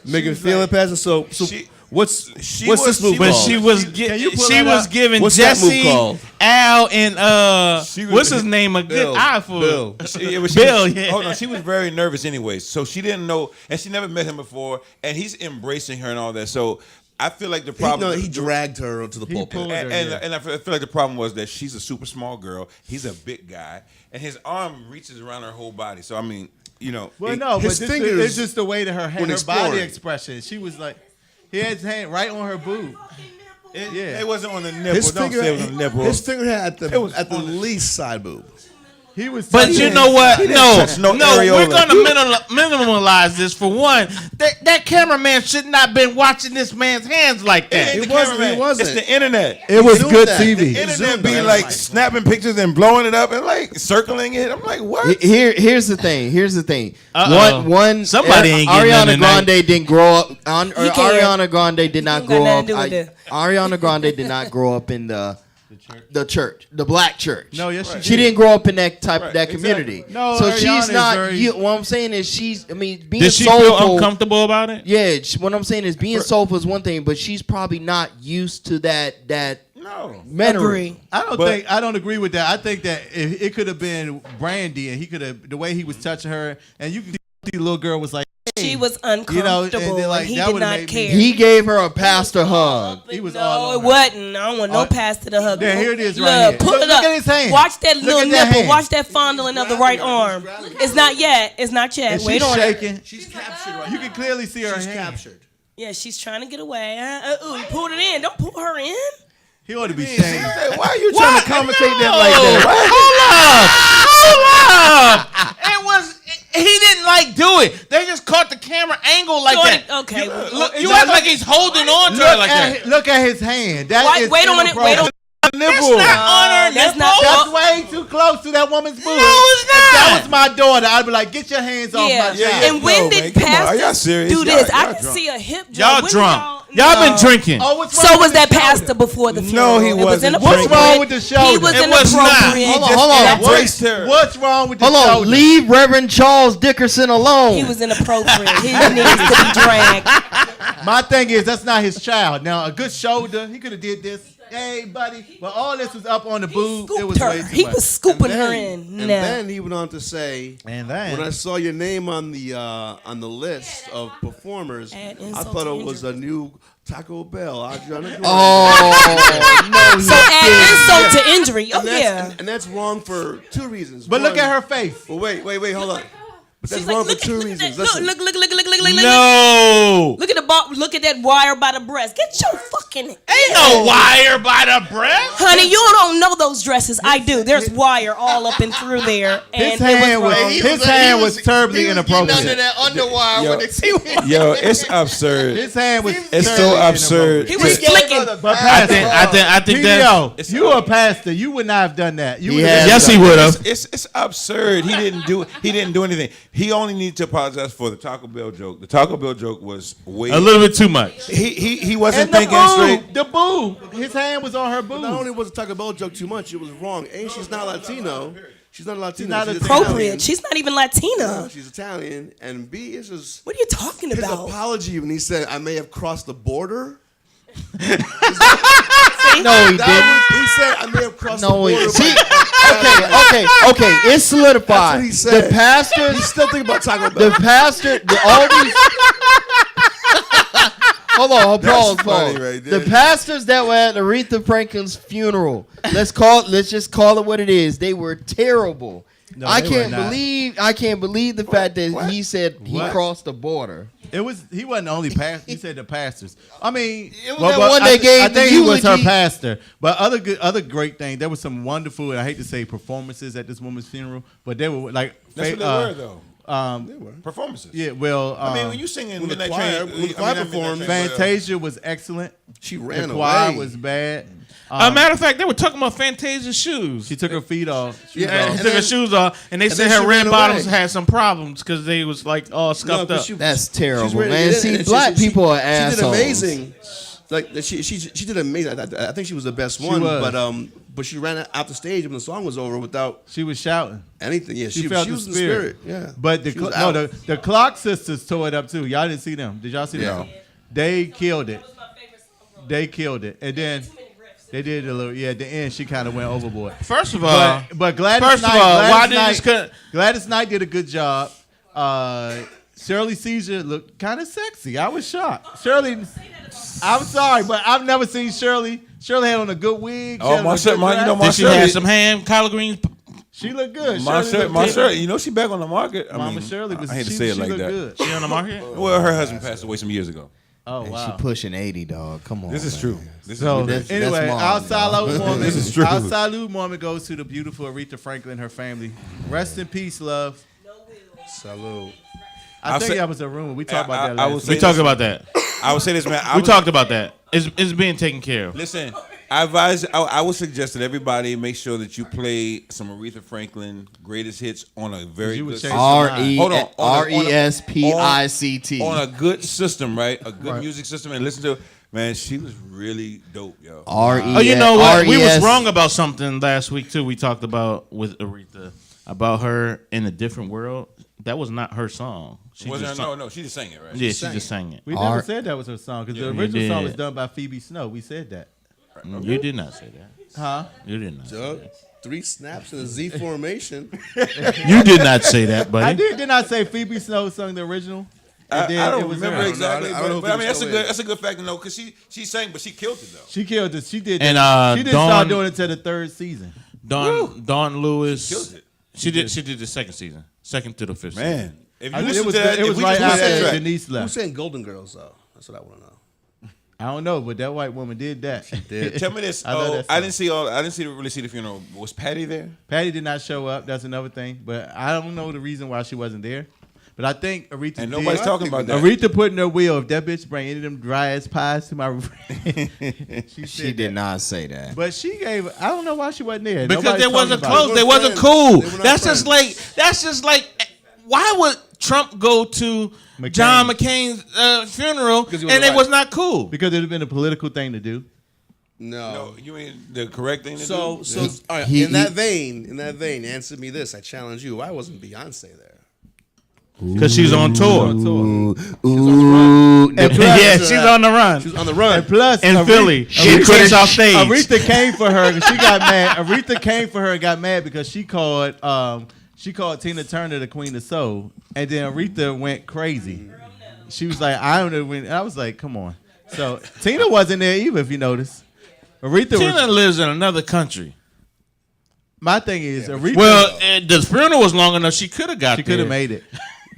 Making feeling, Pastor. So She- what's she what's was- this move she But called? she was Can you pull she that was up? giving What's that move Jesse, called? Al, and She was- what's his name a good Bill. eye for? Bill. Bill, yeah. Hold on, she was very nervous anyway, so she didn't know, and she never met him before, and he's embracing her and all that. So I feel like the problem. He dragged her to the pulpit. pulled her. And I feel like the problem was that she's a super small girl. He's a big guy, and his arm reaches around her whole body. So I mean, well, no, but his this fingers it's just the way that her when body exploring. expression. She was like, he had his hand right on her boob. Yeah. It wasn't on the nipple. His Don't finger, say it was on the nipple. his finger had It was at the on the- least side boob. He was. But touching you his- know what? touch no No, we're areola. gonna minimalize this. For one, that cameraman should not been watching this man's hands like that. It It wasn't. It wasn't. It's the internet. It was zoomed good that. TV. The Internet be like snapping pictures and blowing it up and like circling it. I'm like, what? Here's the thing. Uh-oh. One. Somebody ain't getting Ariana nothing Grande tonight. didn't grow up. can't. Ariana Grande did not don't got grow up. nothing to do with that. Ariana Grande did not grow up in the church, the black church. No, yes, She didn't grow up in that type Right, that community. exactly. No, so Ariana she's is not. very- What I'm saying is being Did she feel soulful. uncomfortable about it? Yeah, what I'm saying is being soulful is one thing, but she's probably not used to that No. mannerism. I don't agree with that. I think that if it could have been Brandy and he could have the way he was touching her and you could see the little girl was like, She was and uncomfortable. then, like, and he that did would've not made me- care. He gave her a pastor hug. He was no, all it over. wasn't. I don't want no Oh, pastor to hug. there, here it is Look, right here. pull Look- it look up. at his hand. Watch that Look little at that nipple. hand. Watch that fondling of the right arm. It's not yet. It's not yet. and Wait she's on it. shaking. She's captured right You can clearly see her She's hand. captured. Yeah, she's trying to get away. Ooh, he pulled it in. Don't pull her in. He ought to be shamed. Hey, why are you trying to commentate that like that? Hold up! It was. He didn't like do it. They just caught the camera angle like Jordan, that. okay. Look, you act like he's holding on to her like that. Look at his hand. That is Wait on it. Wait on it. Nipple. That's not on her That's nipple. not- That's way too close to that woman's boob. No, it's If that not. was my daughter, I'd be like, get your hands off Yeah. my child. yeah. And when No, did man, come on. Are y'all pastors serious? do this? Y'all I can drunk. see a hip jump. Y'all When did drunk. Y'all been drinking. Oh, what's wrong So was with that the shoulder? pastor before the No, funeral? he It was wasn't. inappropriate. What's wrong with the shoulder? He was It was not. inappropriate. Hold on. Embraced her. What's wrong with the Hold shoulder? on. Leave Reverend Charles Dickerson alone. He was inappropriate. He needs to be dragged. My thing is, that's not his child. Now, a good shoulder, he could have did this. Hey, buddy. But all this was up on the boob. It Scooped was her. way too He much. was scooping And her then- in. And No. then he went on to say, And then when I saw your name on the list of performers, Add I insult thought to it was a injury. new Taco Bell. Adriana Grande. Oh, So add insult to injury. Oh And that's, yeah. and that's wrong for two reasons. But look One- at her face. Well, wait, hold on. But that's She's wrong like, for look, two look, reasons. look, Listen, look. No. Look at the look at that wire by the breast. Get your fucking Ain't no wire by the breast. honey. You don't know those dresses. I do. There's wire all up and through there. And His hand was He his was- hand he was was- terribly he was getting inappropriate. under that underwire Yo. when they see him. Yo, it's absurd. His hand was It's terribly so absurd. he was He gave flicking. her the But pass. I think that. PDO, you a pastor. You would not have done that. You He would has have Yes, he would have. It's absurd. He didn't do anything. He only needed to apologize for the Taco Bell joke. The Taco Bell joke was way A little bit too much. he wasn't And the thinking straight. boob, the boob. His hand was on her not only boob. was the Taco Bell joke too much, it was wrong. A, she's not Latino. She's not Latino. not She's Appropriate. Italian. She's not even Latina. No, she's Italian. And B, it's just What are you talking his about? apology when he said, I may have crossed the border. No, he didn't. He said, I may have crossed the No, border. he, see, but- okay. It's solidified. That's what he said. The pastors, He's still thinking about Taco Bell. the pastor, all these. Hold on, pause. funny right there. The pastors that were at Aretha Franklin's funeral, let's just call it what it is. They were terrible. No, I they can't were not. believe the fact that he said he What? crossed the border. He wasn't the only pastor. He said the pastors. I mean, It was that one that gave I the think he was her eulogy. pastor. But other great thing. There was some wonderful, and I hate to say performances at this woman's funeral, but they were like That's what they were though. Um, Performances. yeah, well, I mean, when you singing when the Midnight choir- Train, when the choir performed, Fantasia was excellent. She ran The choir away. was bad. A matter of fact, they were talking about Fantasia's shoes. She took her feet off. Yeah, She and took her then- shoes off, and they said then her she red ran bottoms away. had some problems because they was like all scuffed but up. she- That's she's terrible, really- man. and See, she- black she- people are She assholes. did amazing. Like she did amazing. I think she was the best one. was. But she ran out the stage when the song was over without She was shouting. anything. Yeah, She she felt was the in the spirit. Yeah, But She was out. the Clock Sisters tore it up too. Y'all didn't see them. Did y'all see them? No. They killed it. They killed it. And then they did a little. Yeah, at the end she kind of went overboard. First of all, But Gladys first of Knight, all, why Gladys did Knight, this cut? Gladys Knight did a good job. Shirley Caesar looked kind of sexy. I was shocked. Shirley, I'm sorry, but I've never seen Shirley. Shirley had on a good wig. She Oh, had on my a shirt, good my- you dress. know, my Did she Shirley- have some ham, collard greens? She looked good. My Shirley shirt, looked my good. shirt. You know she back on the market. I Mama mean, Shirley was. I hate to she, say it she like looked that. Good. She on the market? Well, her husband passed away some years ago. Oh And wow. she pushing 80, dog. Come on. This is man. true. This So is ridiculous. anyway, mom, our salute dog. moment. This is true. Our salute moment goes to the beautiful Aretha Franklin and her family. Rest in peace, love. Salute. I I'll think say- that was a rumor. We talked about that I last will week. say We talked this. about that. I would say this, man. We talked about that. It's being taken care of. Listen, I would suggest that everybody make sure that you play some Aretha Franklin greatest hits on a very You good would system. say- Hold on, RESPICT. on a good system, right? A good music system, and listen to it. Man, she was really dope, yo. Oh, you know what? We was wrong about something last week too. We talked about with Aretha about her in a different world. That was not her song. She Was just there? sung- No, she just sang it, right? Yeah, she just sang it. We never Art- said that was her song because the you original song did. was done by Phoebe Snow. We said that. You did not say that. Huh? You did not. Say Doug, 3 snaps in a Z formation. that. You did not say that, I buddy. did I say Phoebe Snow sung the original? I And then don't it was remember her. exactly, I don't know but I if mean it was that's a good fact to know because she sang, but she killed it though. She killed it. She did. And, she didn't Dawn- start doing it till the third season. Dawn Lewis. Killed it. She did the second season, second to the fifth season. Man, if you It listen was, to that, it if was we right just listen to that after track, Denise Who left. sang Golden Girls, though? That's what I want to know. I don't know, but that white woman did that. tell me this. I love that I song. didn't really see the funeral. Was Patty there? Patty did not show up. That's another thing. But I don't know the reason why she wasn't there. But I think Aretha And did. nobody's talking about that. Aretha put in her will, if that bitch bring any of them dry ass pies to my refrigerator. She did not say that. But she gave. I don't know why she wasn't there. Because Nobody's they wasn't talking about close. it. They wasn't friends. cool. They were not That's just like. Why would Trump go to McCain. John McCain's funeral Because he was and it white. was not cool? Because it would have been a political thing to do. No. No, you mean the correct thing to So, do? so all right, he- in that vein, answer me this. I challenge you. Why wasn't Beyonce there? Because she's on tour. Ooh, new. Yeah, she's on the run. She was on the run. And plus, in Aretha- Philly. She chased off stage. Aretha came for her and she got mad. Aretha came for her and got mad because she called Tina Turner the Queen of Soul, and then Aretha went crazy. She was like, I don't know when. I was like, come on. So Tina wasn't there either, if you notice. Aretha Tina lives in another country. My thing is, Aretha. Well, the funeral was long enough. She could have got she there. could have made it.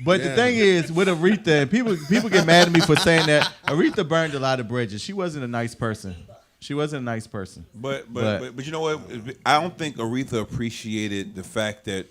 But the thing is, with Aretha, and people get mad at me for saying that Aretha burned a lot of bridges. She wasn't a nice person. But you know what? I don't think Aretha appreciated the fact that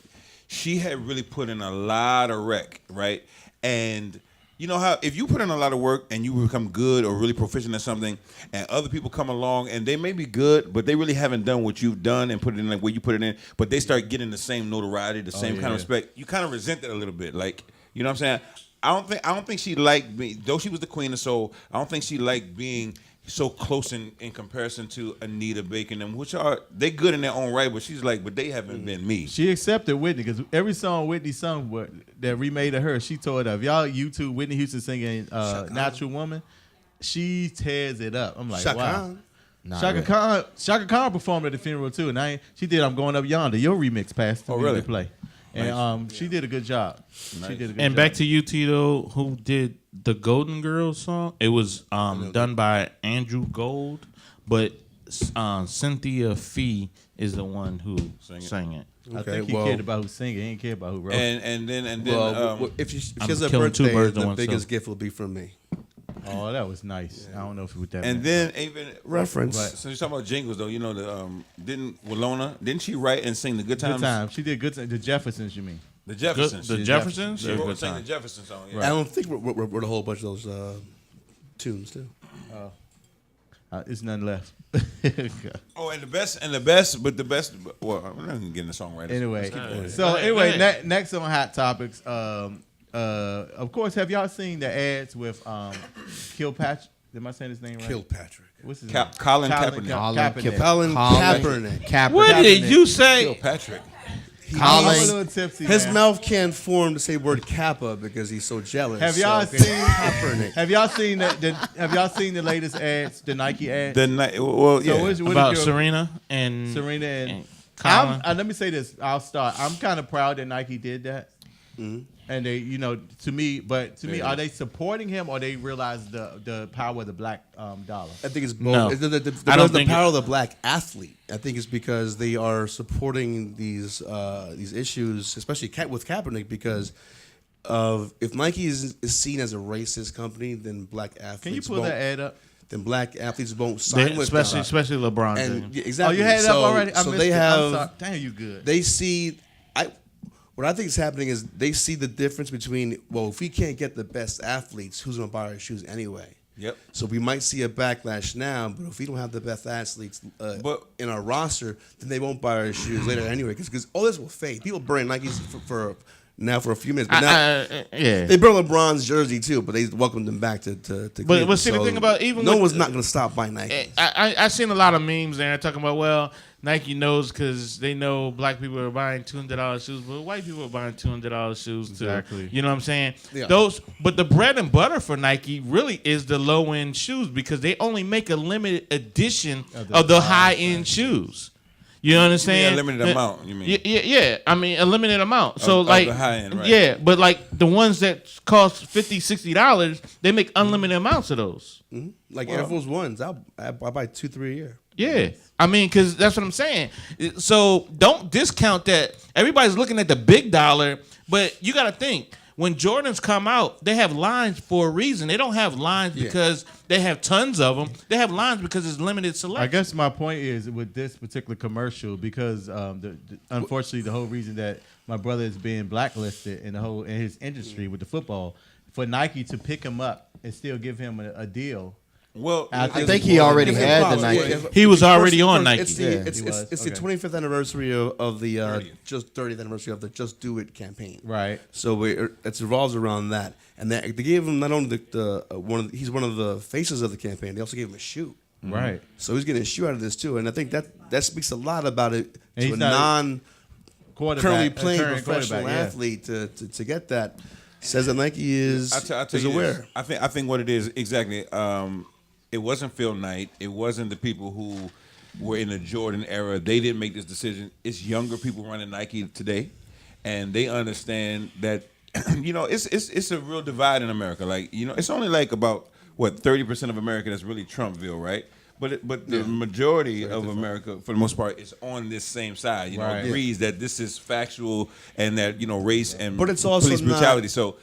she had really put in a lot of wreck, right? And you know how if you put in a lot of work and you become good or really proficient at something, and other people come along and they may be good, but they really haven't done what you've done and put it in like where you put it in, but they start getting the same notoriety, the same kind of respect. You kind of resent it a little bit, like you know what I'm saying? I don't think she liked me, though she was the queen of soul. I don't think she liked being so close in comparison to Anita Baker and them, which are they good in their own right, but she's like, but they haven't been me. She accepted Whitney because every song Whitney sung that remade of her, she tore it up. Y'all YouTube Whitney Houston singing "Natural Woman," she tears it up. I'm like, wow. Shaka Khan performed at the funeral too, and she did "I'm Going Up Yonder," your remix, Pastor. Oh, really? Play. And she did a good job. Nice. She did a good And job. back to you, Tito, who did the Golden Girls song. It was done by Andrew Gold, but Cynthia Fee is the one who sang it. I think he cared about who sang it. He didn't care about who wrote it. And then if she I'm has a killing two birthday, birds with the one biggest stone. gift will be from me. Oh, that was nice. I don't know if it was that. And then even Reference. So you're talking about jingles though, you know didn't she write and sing the Good Times? Good time. She did good time. The Jeffersons, you mean? The Jeffersons. The Jeffersons? She wrote and sang the Jefferson song. Yeah. I don't think we wrote a whole bunch of those tunes too. There's none left. Oh, and the best. Well, I'm not gonna get the song right. Anyway, Go ahead. next on Hot Topics. Of course, have y'all seen the ads with Kilpatrick? Am I saying his name right? Kilpatrick. What's his name? Colin Kaepernick. Kaepernick. Colin Kaepernick. What did you say? Patrick. I'm a little tipsy. His man. mouth can't form to say word Kappa because he's so jealous. Have y'all So, seen Kaepernick? Have y'all seen Have y'all seen the latest ads? The Nike ads. Well, yeah. what is About your- Serena and Colin. Let me say this. I'll start. I'm kind of proud that Nike did that. And they, to me, are they supporting him or they realize the power of the black dollar? I think it's both. No. I don't think the power of the black athlete. I think it's because they are supporting these issues, especially with Kaepernick, because of if Nike is seen as a racist company, then black athletes. Can you pull that ad up? Then black athletes won't sign with them. especially LeBron. And James. exactly. Oh, you had it up already. I so missed they it. have. I'm sorry. Damn, you good. They see. What I think is happening is they see the difference between, well, if we can't get the best athletes, who's going to buy our shoes anyway? Yep. So we might see a backlash now, but if we don't have the best athletes in our roster, then they won't buy our shoes later anyway. Because all this will fade. People burn Nikes for a few minutes, but now they burn LeBron's jersey too. But they welcomed him back to But see, the thing about even no with one's not going to stop buying Nike. I seen a lot of memes there talking about, well, Nike knows because they know black people are buying $200 shoes, but white people are buying $200 shoes too. Exactly. You know what I'm saying? Yeah. But the bread and butter for Nike really is the low end shoes because they only make a limited edition of the high end shoes. You understand? A limited amount, you mean? Yeah. I mean, a limited amount. So, of like, the high end, right? Yeah, but like the ones that cost $50, $60, they make unlimited amounts of those. Mm-hmm. Like Air Force Ones, I buy 2-3 a year. Yeah. I mean, because that's what I'm saying. So don't discount that. Everybody's looking at the big dollar, but you got to think. When Jordans come out, they have lines for a reason. They don't have lines because they have tons of them. They have lines because it's limited selection. I guess my point is with this particular commercial because unfortunately the whole reason that my brother is being blacklisted in his industry with the football, for Nike to pick him up and still give him a deal. Well, I think he already had the Nike. He was already on Nike. It's the 25th anniversary of the just 30th anniversary of the Just Do It campaign. Right. So it revolves around that, and they gave him not only he's one of the faces of the campaign. They also gave him a shoe. Right. So he's getting a shoe out of this too, and I think that speaks a lot about it and to a currently playing professional athlete to get that. says that Nike is I'll tell is you aware. this. I think what it is exactly. It wasn't Phil Knight. It wasn't the people who were in the Jordan era. They didn't make this decision. It's younger people running Nike today, and they understand that it's a real divide in America. Like it's only like about 30% of America that's really Trumpville, right? But the majority of America, for the most part, is on this same side. Agrees that this is factual and that race and But it's also police not- brutality. So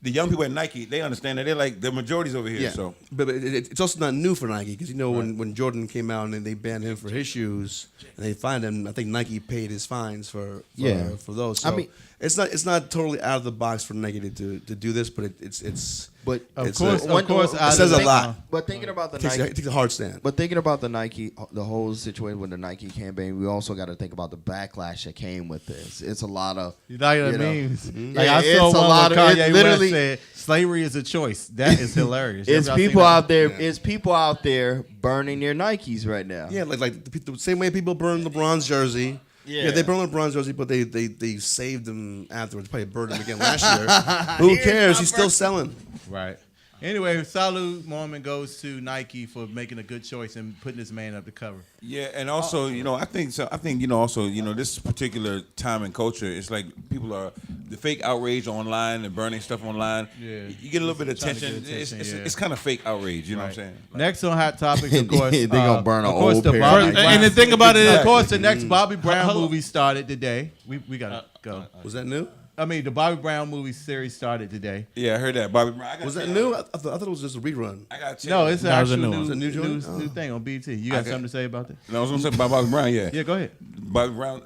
the young people at Nike, they understand that they're like the majority's over here. Yeah, So but it's also not new for Nike because when Jordan came out and they banned him for his shoes and they fined him, I think Nike paid his fines for those. So I mean, it's not totally out of the box for Nike to do this, but it's But it's Of course, it says a lot. But thinking about the It Nike, takes a hard stand. but thinking about the whole situation with the Nike campaign, we also got to think about the backlash that came with this. It's a lot of You like the you know. memes? Mhm. Like Yeah, I saw it's a one lot where of- Kanye it literally- West said, "Slavery is a choice." That is hilarious. it's Have y'all people seen that? out there. It's people out there burning their Nikes right now. Yeah, like the same way people burn LeBron's jersey. Yeah, they burned LeBron's jersey, but they saved him afterwards. Probably burned him again last year. Who cares? He's still selling. Right. Anyway, salute moment goes to Nike for making a good choice and putting this man up the cover. yeah, and also I think also this particular time and culture, it's like people are the fake outrage online and burning stuff online. Yeah. You get a little bit of Trying to attention. get attention, It's kind of fake outrage. You know what I'm Right. saying? Next on Hot Topics, of course, They gonna burn of an course, old the pair. Bobby And Brown. the thing about it is, Of course, the next Bobby Brown movie started today. We gotta go. Was that new? I mean, the Bobby Brown movie series started today. Yeah, I heard that. Bobby Brown. Was that new? I thought it was just a rerun. I got No, it's an That was a actual new one. It's a new joint? new thing on BT. You got Okay. something to say about that? No, I was gonna say about Bobby Brown. Yeah. Yeah, go ahead. Bobby Brown.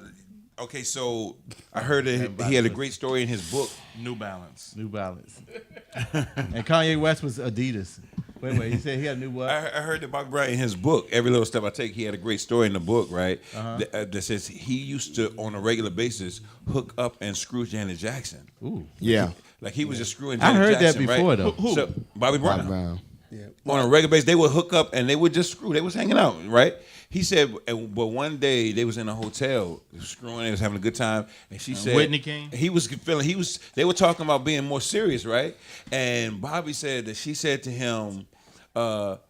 Okay, so I heard that he had a great story in his book. New Balance. New Balance. And Kanye West was Adidas. Wait, he said he had a new what? I heard that Bobby Brown in his book, Every Little Step I Take, he had a great story in the book, right? That says he used to, on a regular basis, hook up and screw Janet Jackson. Ooh. Yeah. Like he was just screwing I Janet heard that Jackson, before, right? though. Who? So, Bobby Brown. Bobby Brown. Yeah. On a regular basis, they would hook up and they would just screw. They was hanging out, right? He said, but one day they was in a hotel screwing. They was having a good time, and she said, Whitney came? He was feeling. They were talking about being more serious, right? And Bobby said that she said to him, "While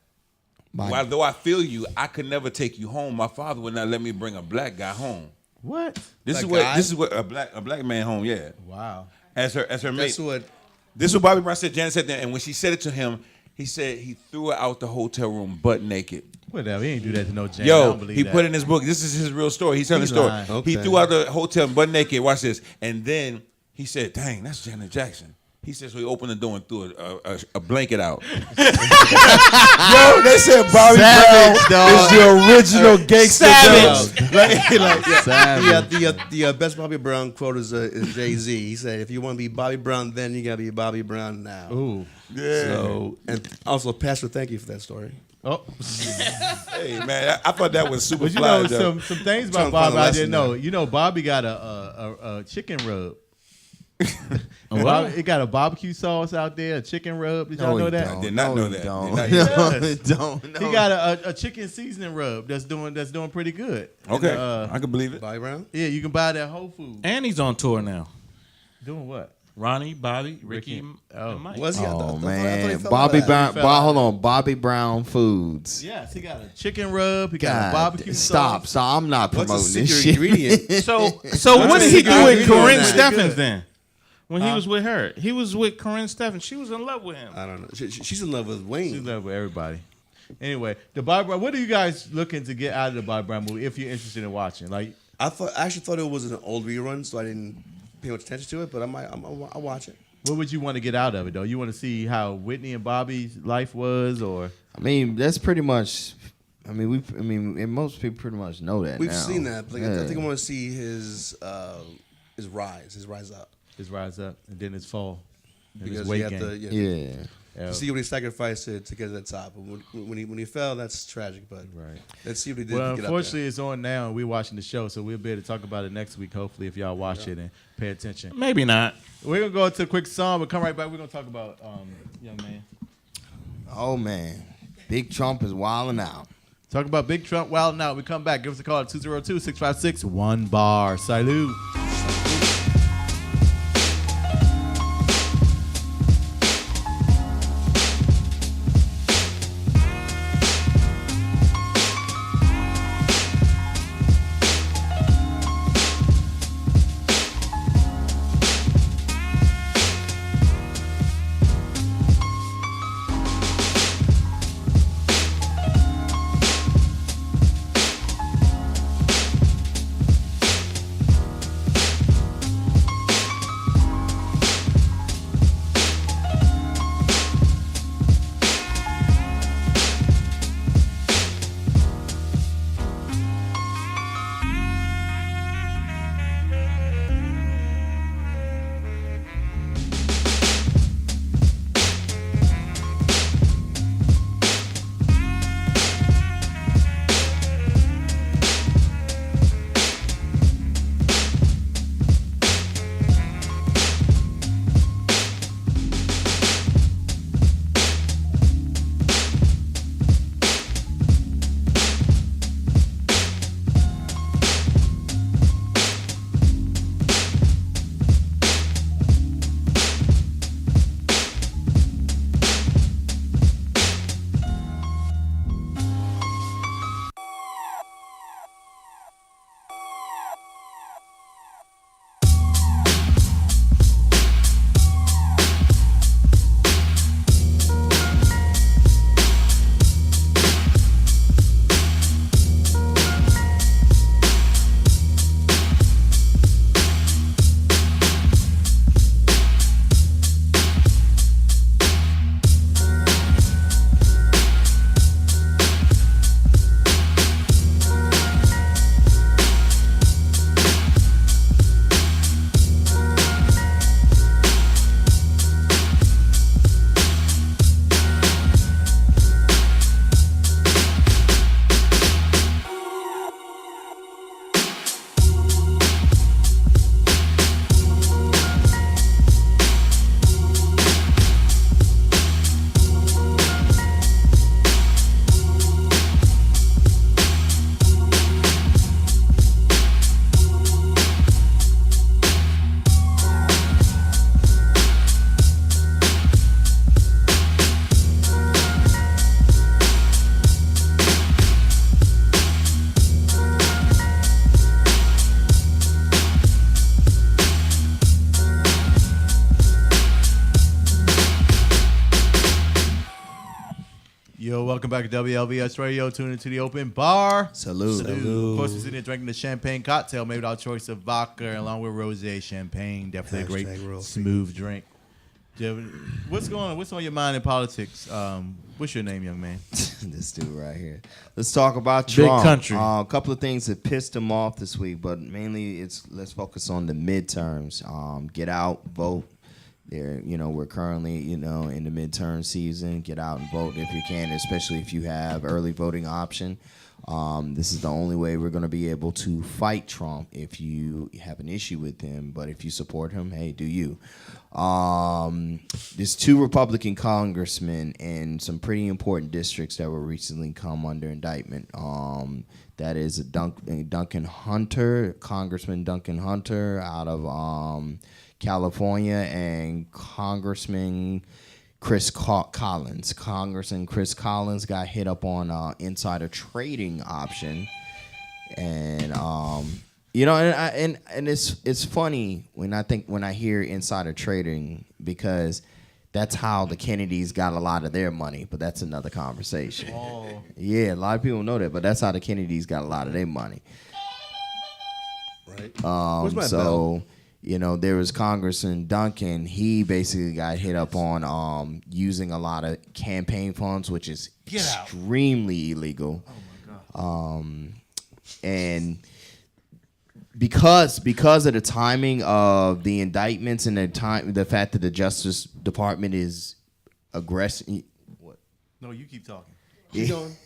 though I feel you, I could never take you home. My father would not let me bring a black guy home. What? This Black is guy? what a black man home. Yeah, Wow. as her mate. That's what. This is what Bobby Brown said. Janet said that, and when she said it to him, he said he threw her out the hotel room butt naked. Whatever. He ain't do that to no Janet. I Yo, don't believe he that. put in his book. This is his real story. He's telling the He's story. lying. Okay. He threw out the hotel butt naked. Watch this. And then he said, "Dang, that's Janet Jackson." He said, so he opened the door and threw a blanket out. Yo, they said Bobby Brown is the original gangster. Savage. The best Bobby Brown quote is Jay Z. He said, "If you want to be Bobby Brown, then you gotta be Bobby Brown now." Ooh. Yeah. So, and also, Pastor, thank you for that story. Oh. Hey, man, I thought that was super But you fly, know though. some things Trying about to find Bobby a I lesson didn't know. there. You know, Bobby got a chicken rub. It got a barbecue sauce out there, a chicken rub. Did y'all know that? I did not know that. Don't. Did not know Don't. He got a chicken seasoning rub that's doing pretty good. Okay, And, I can believe it. Bobby Brown. yeah, you can buy that Whole Foods. And he's on tour now. Doing what? Ronnie, Bobby, Ricky, Oh. and Mike. Was he? I Oh thought he man, fell Bobby out of that. Brown. He fell out. Hold on, Bobby Brown Foods. Yes, he got a chicken rub. He got a God, barbecue stop. sauce. So I'm not What's promoting the this secret shit. ingredient? So what did he do with Good. Corinne Good. Steffens then? When he was with her, he was with Corinne Steffens. She was in love with him. I don't know. She's in love with Wayne. She's in love with everybody. Anyway, the Bobby Brown. What are you guys looking to get out of the Bobby Brown movie? If you're interested in watching, like, I actually thought it was an old rerun, so I didn't pay much attention to it. But I'll watch it. what would you want to get out of it though? You want to see how Whitney and Bobby's life was, or I mean, that's pretty much. And most people pretty much know that. We've now. seen that. But like, Yeah. I think I want to see his rise up, his rise up and then his fall, and his because weight you have gain. to Yeah. Yeah. to see what he sacrificed to get to the top. But when he fell, that's tragic. But Right. let's see what he did. Well, to get unfortunately, it's on now, and we're watching the show, so we'll be able to talk about it next week. Hopefully, if y'all watch it and pay attention. Maybe not. We're gonna go into a quick song. We'll come right back. We're gonna talk about young man. Oh man, Big Trump is wilding out. Talk about Big Trump wilding out. We come back. Give us a call at 202-656-1BAR. Salute. Welcome back to WLVS Radio. Tune into the open bar. Salute. Of course, we're sitting there drinking the champagne cocktail made with our choice of vodka along with rosé champagne. Definitely a great, smooth drink. What's going on? What's on your mind in politics? What's your name, young man? This dude right here. Let's talk about Trump. Big country. A couple of things that pissed him off this week, but mainly let's focus on the midterms. Get out, vote. We're currently, in the midterm season. Get out and vote if you can, especially if you have early voting option. This is the only way we're going to be able to fight Trump if you have an issue with him. But if you support him, hey, do you? There's 2 Republican congressmen in some pretty important districts that were recently come under indictment. That is Duncan Hunter, Congressman Duncan Hunter out of California, and Congressman Chris Collins. Congressman Chris Collins got hit up on insider trading option, and it's funny when I hear insider trading, because that's how the Kennedys got a lot of their money, but that's another conversation. Oh. Yeah, a lot of people know that, but that's how the Kennedys got a lot of their money. Right. Where's my bell? There was Congressman Duncan. He basically got hit up on using a lot of campaign funds, which is extremely illegal. Oh my God. And because of the timing of the indictments and the fact that the Justice Department is aggressive. What? No, you keep talking. Keep going.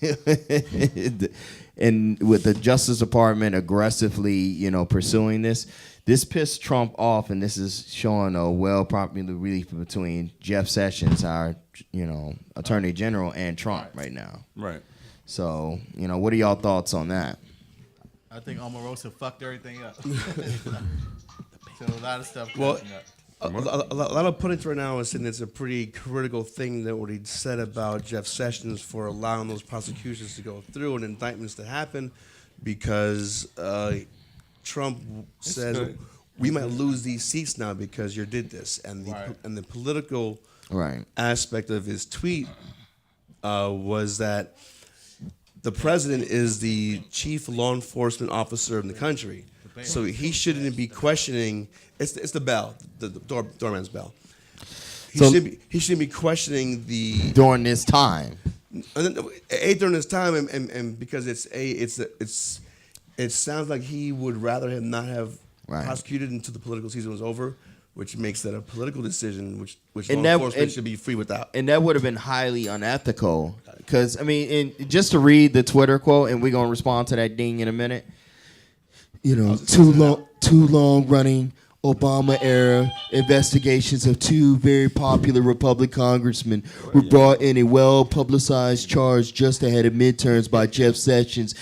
And with the Justice Department aggressively, pursuing this pissed Trump off, and this is showing a well-popular relief between Jeff Sessions, our, Attorney General, and Trump right now. Right. So, what are y'all thoughts on that? I think Omarosa fucked everything up. So a lot of stuff. Well, coming up. a lot of pundits right now are saying it's a pretty critical thing that what he said about Jeff Sessions for allowing those prosecutions to go through and indictments to happen, because Trump says we might lose these seats now because you did this, and the political aspect of his tweet was that the president is the chief law enforcement officer in the country, so he shouldn't be questioning. It's the bell, the doorman's bell. He shouldn't be questioning during this time. During this time, and because it sounds like he would rather him not have prosecuted until the political season was over, which makes that a political decision, which law enforcement should be free without. And that would have been highly unethical. Because, just to read the Twitter quote, and we're going to respond to that ding in a minute. Too long running Obama-era investigations of 2 very popular Republican congressmen were brought in a well-publicized charge just ahead of midterms by Jeff Sessions,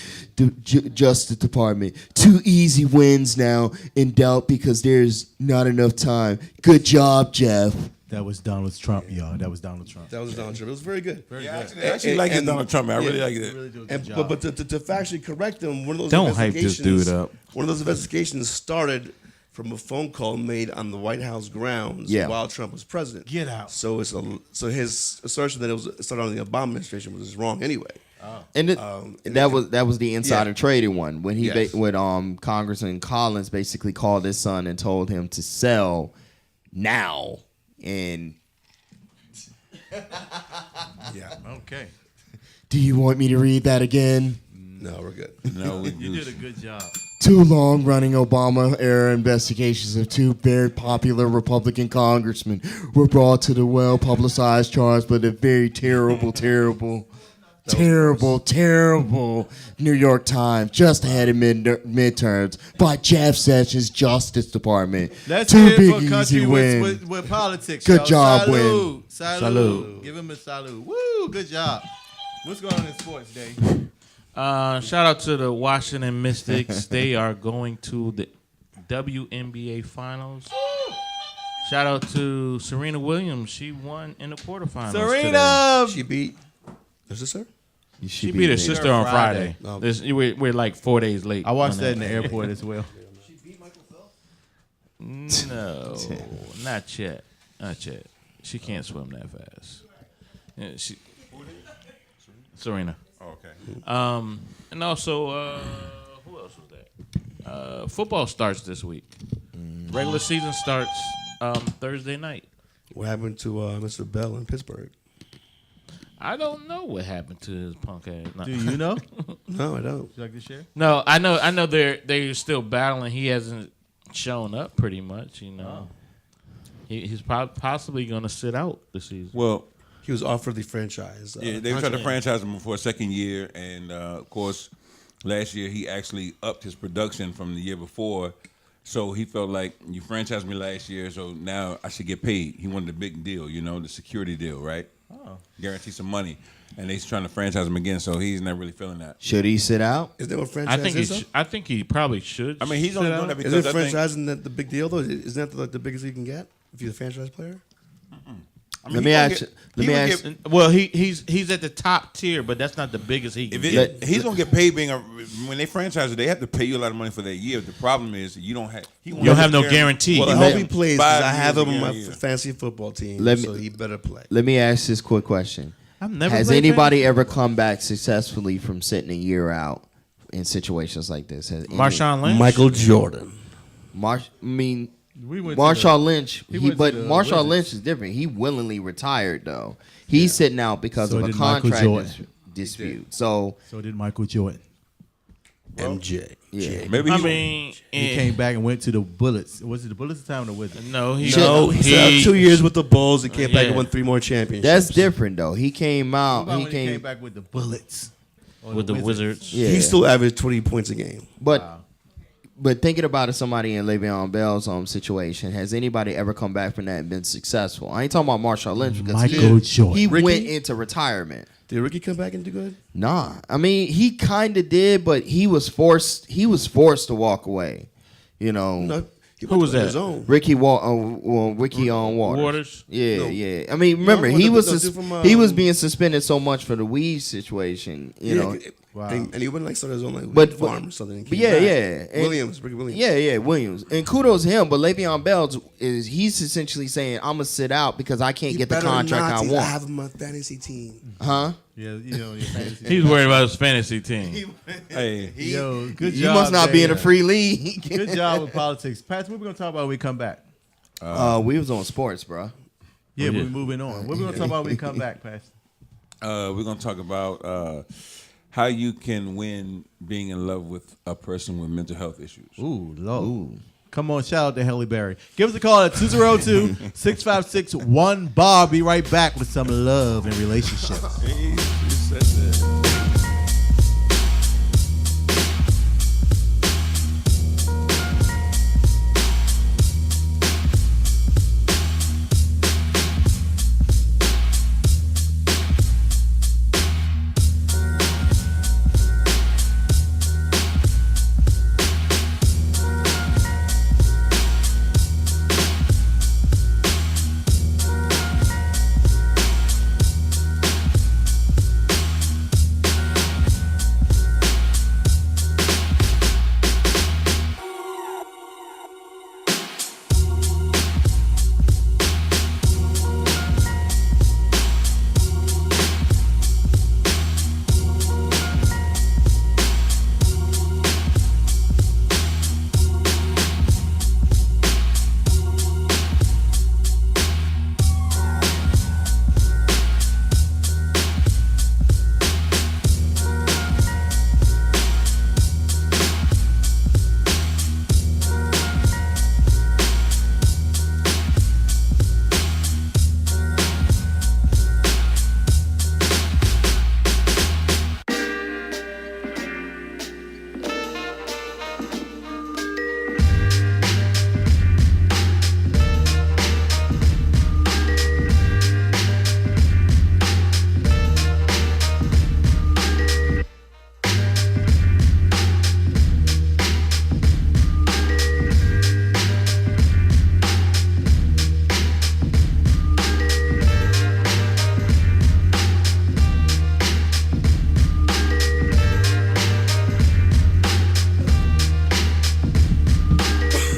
Justice Department. 2 easy wins now in doubt because there's not enough time. Good job, Jeff. That was Donald Trump, y'all. That was Donald Trump. It was very good. Very good. I actually like it, Donald Trump, man. I really like it. Really do a good job. But to factually correct them, one of those Don't hype this investigations, dude up. One of those investigations started from a phone call made on the White House grounds while Trump was president. Get out. So his assertion that it was started on the Obama administration was wrong anyway. And that was the insider trading one when when Congressman Collins basically called his son and told him to sell now. And Okay. do you want me to read that again? No, we're good. No, You did a good job. 2 long-running Obama-era investigations of 2 very popular Republican congressmen were brought to the well-publicized charge, but a very terrible New York Times just ahead of midterms by Jeff Sessions' Justice Department. Let's 2 hear it big for easy country wins. with politics. Good y'all. job, salute. Win. Salute. Give him a salute. Woo, good job. What's going on in sports, Dave? Shout out to the Washington Mystics. They are going to the WNBA Finals. Shout out to Serena Williams. She won in the quarterfinals. Serena! She beat. Is this her? She beat her sister on Friday. We're like 4 days late. I watched that in the airport as well. She beat Michael Phelps? No, not yet. Not yet. She can't swim that fast. Yeah, Serena. Oh, okay. And also, who else was that? Football starts this week. Regular season starts Thursday night. What happened to Mr. Bell in Pittsburgh? I don't know what happened to his punk ass. No. Do you know? No, I don't. Would you like to share? No, I know they're still battling. He hasn't shown up pretty much. You know, he's possibly going to sit out this season. Well, He was offered the franchise. yeah, they tried to franchise him for a second year, and of course, last year he actually upped his production from the year before. So he felt like you franchised me last year, so now I should get paid. He wanted a big deal, the security deal, right? Oh, guarantee some money, and they's trying to franchise him again. So he's not really feeling that. Should he sit out? Is that what franchise is? I think he probably should. I mean, he's only doing that because Isn't I think- franchising that the big deal though? Isn't that like the biggest you can get if you're a franchise player? I mean, Let me ask. Let me ask. Well, he's at the top tier, but that's not the biggest he can If get. he's gonna get paid when they franchise it, they have to pay you a lot of money for that year. The problem is you don't have. You don't have no guarantee. Well, I Let- hope he plays because 5 I have years him on my a year. fantasy football team, Let me- so he better play. Let me ask this quick question. I've never Has played anybody ever come back successfully from sitting a year out in situations like this? Has any- Marshawn Lynch. Michael Jordan. We went to Marshawn Lynch. he went to But the Marshawn Wizards. Lynch is different. He willingly retired though. He's sitting out because So of a did Michael contract Jordan. dispute. So So did Michael Jordan. MJ. yeah, Maybe I he, mean, He came back and went to the Bullets. Was it the Bullets time or the Wizards? no, he He had 2 years with the Bulls and came back and won 3 more championships. that's different though. He came out. What about He when he came came. back with the Bullets. Or with the Wizards. Yeah, He still averaged 20 points a game. But thinking about it, somebody in Le'Veon Bell's situation, has anybody ever come back from that and been successful? I ain't talking about Marshawn Lynch because Michael Jordan. he Ricky? went into retirement. Did Ricky come back and do good? Nah, I mean he kind of did, but he was forced. He was forced to walk away. No. Who was that? His own. Ricky Ricky on Waters. Waters? Yeah, No. yeah. I mean, remember No, he the was dude from, he was being suspended so much for the weed situation. You know. Wow. And he wouldn't start his own farm or something. and But came yeah, back. yeah. And- Ricky Williams. Yeah, Williams. And kudos to him, but Le'Veon Bell he's essentially saying, I'm gonna sit out because I can't You get the better contract not. I I want. have him on my fantasy team. Huh? Yeah, your fantasy. He's worried about his fantasy team. hey, Yo, good job. You must not be in a man. free league. Good job with politics. Pat, what we gonna talk about when we come back? We was on sports, bro. Yeah, we're moving on. What we gonna talk about when we come back, Pat? we're gonna talk about how you can win being in love with a person with mental health issues. Ooh, low. Come on, shout out to Halle Berry. Give us a call at 202-656-1-BAR. Be right back with some love and relationships.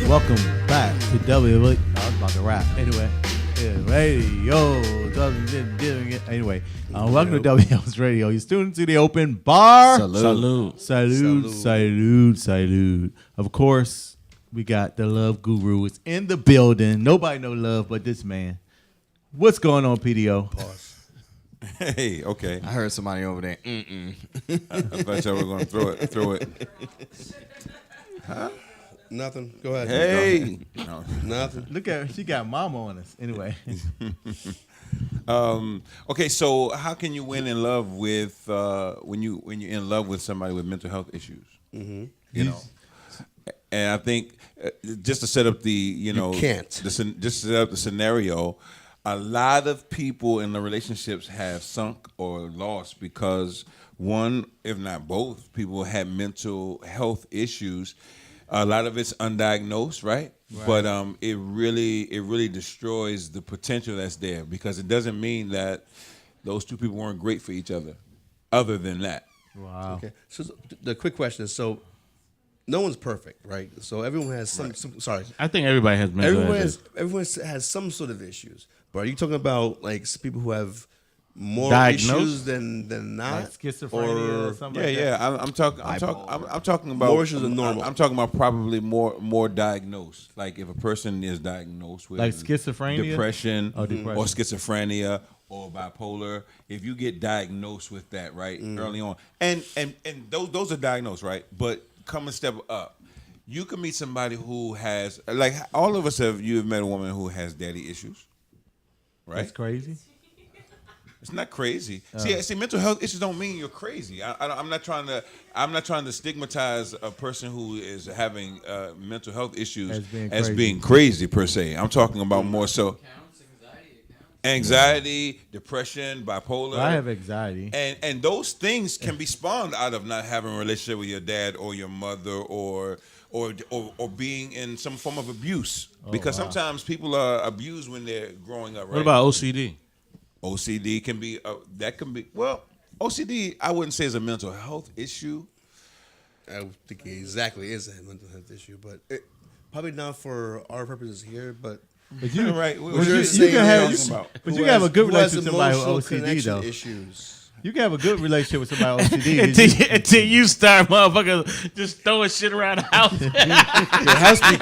Welcome back to WLVS. I was about to rap. Anyway, Radio. Anyway, welcome to WLVS Radio. You're tuned to the open bar. Salute. Of course, we got the Love Guru. It's in the building. Nobody know love but this man. What's going on, PDO? Pause. Hey, okay. I heard somebody over there. I thought y'all were going to throw it. Huh? Nothing. Go ahead. Hey. No. Nothing. Look at her. She got mama on us. Anyway. Okay, so how can you win in love with when you're in love with somebody with mental health issues? Mm-hmm. You know, and I think just to set up the just to set up the scenario, a lot of people in the relationships have sunk or lost because one, if not both, people had mental health issues. A lot of it's undiagnosed, right? But it really destroys the potential that's there because it doesn't mean that those two people weren't great for each other. Other than that, Wow. Okay. So the quick question is: so no one's perfect, right? So everyone has some sorry. I think everybody has mental health. Everyone has some sort of issues. But are you talking about like people who have more Diagnosed? issues than not, Like schizophrenia or something like that? yeah. I'm talking about More issues than normal. I'm talking about probably more diagnosed. Like if a person is diagnosed with Like schizophrenia? depression, Oh, depression. or schizophrenia or bipolar, if you get diagnosed with that right early on, and those are diagnosed, right? But come a step up. You can meet somebody who has, like all of us you've met a woman who has daddy issues, right? That's crazy. It's not crazy. See, mental health issues don't mean you're crazy. I'm not trying to stigmatize a person who is having mental health issues as being crazy per se. I'm talking about more so anxiety, depression, bipolar. Well, I have anxiety. And those things can be spawned out of not having a relationship with your dad or your mother or being in some form of abuse. Because sometimes people are abused when they're growing up. Right? What about OCD? OCD can be OCD. I wouldn't say is a mental health issue. I think it exactly is a mental health issue, but probably not for our purposes here. But you right. What you're saying is, but you can have a good who has relationship with somebody with emotional OCD connection though. issues. You can have a good relationship with somebody with OCD. until you start, motherfucker, just throwing shit around the house. It has to be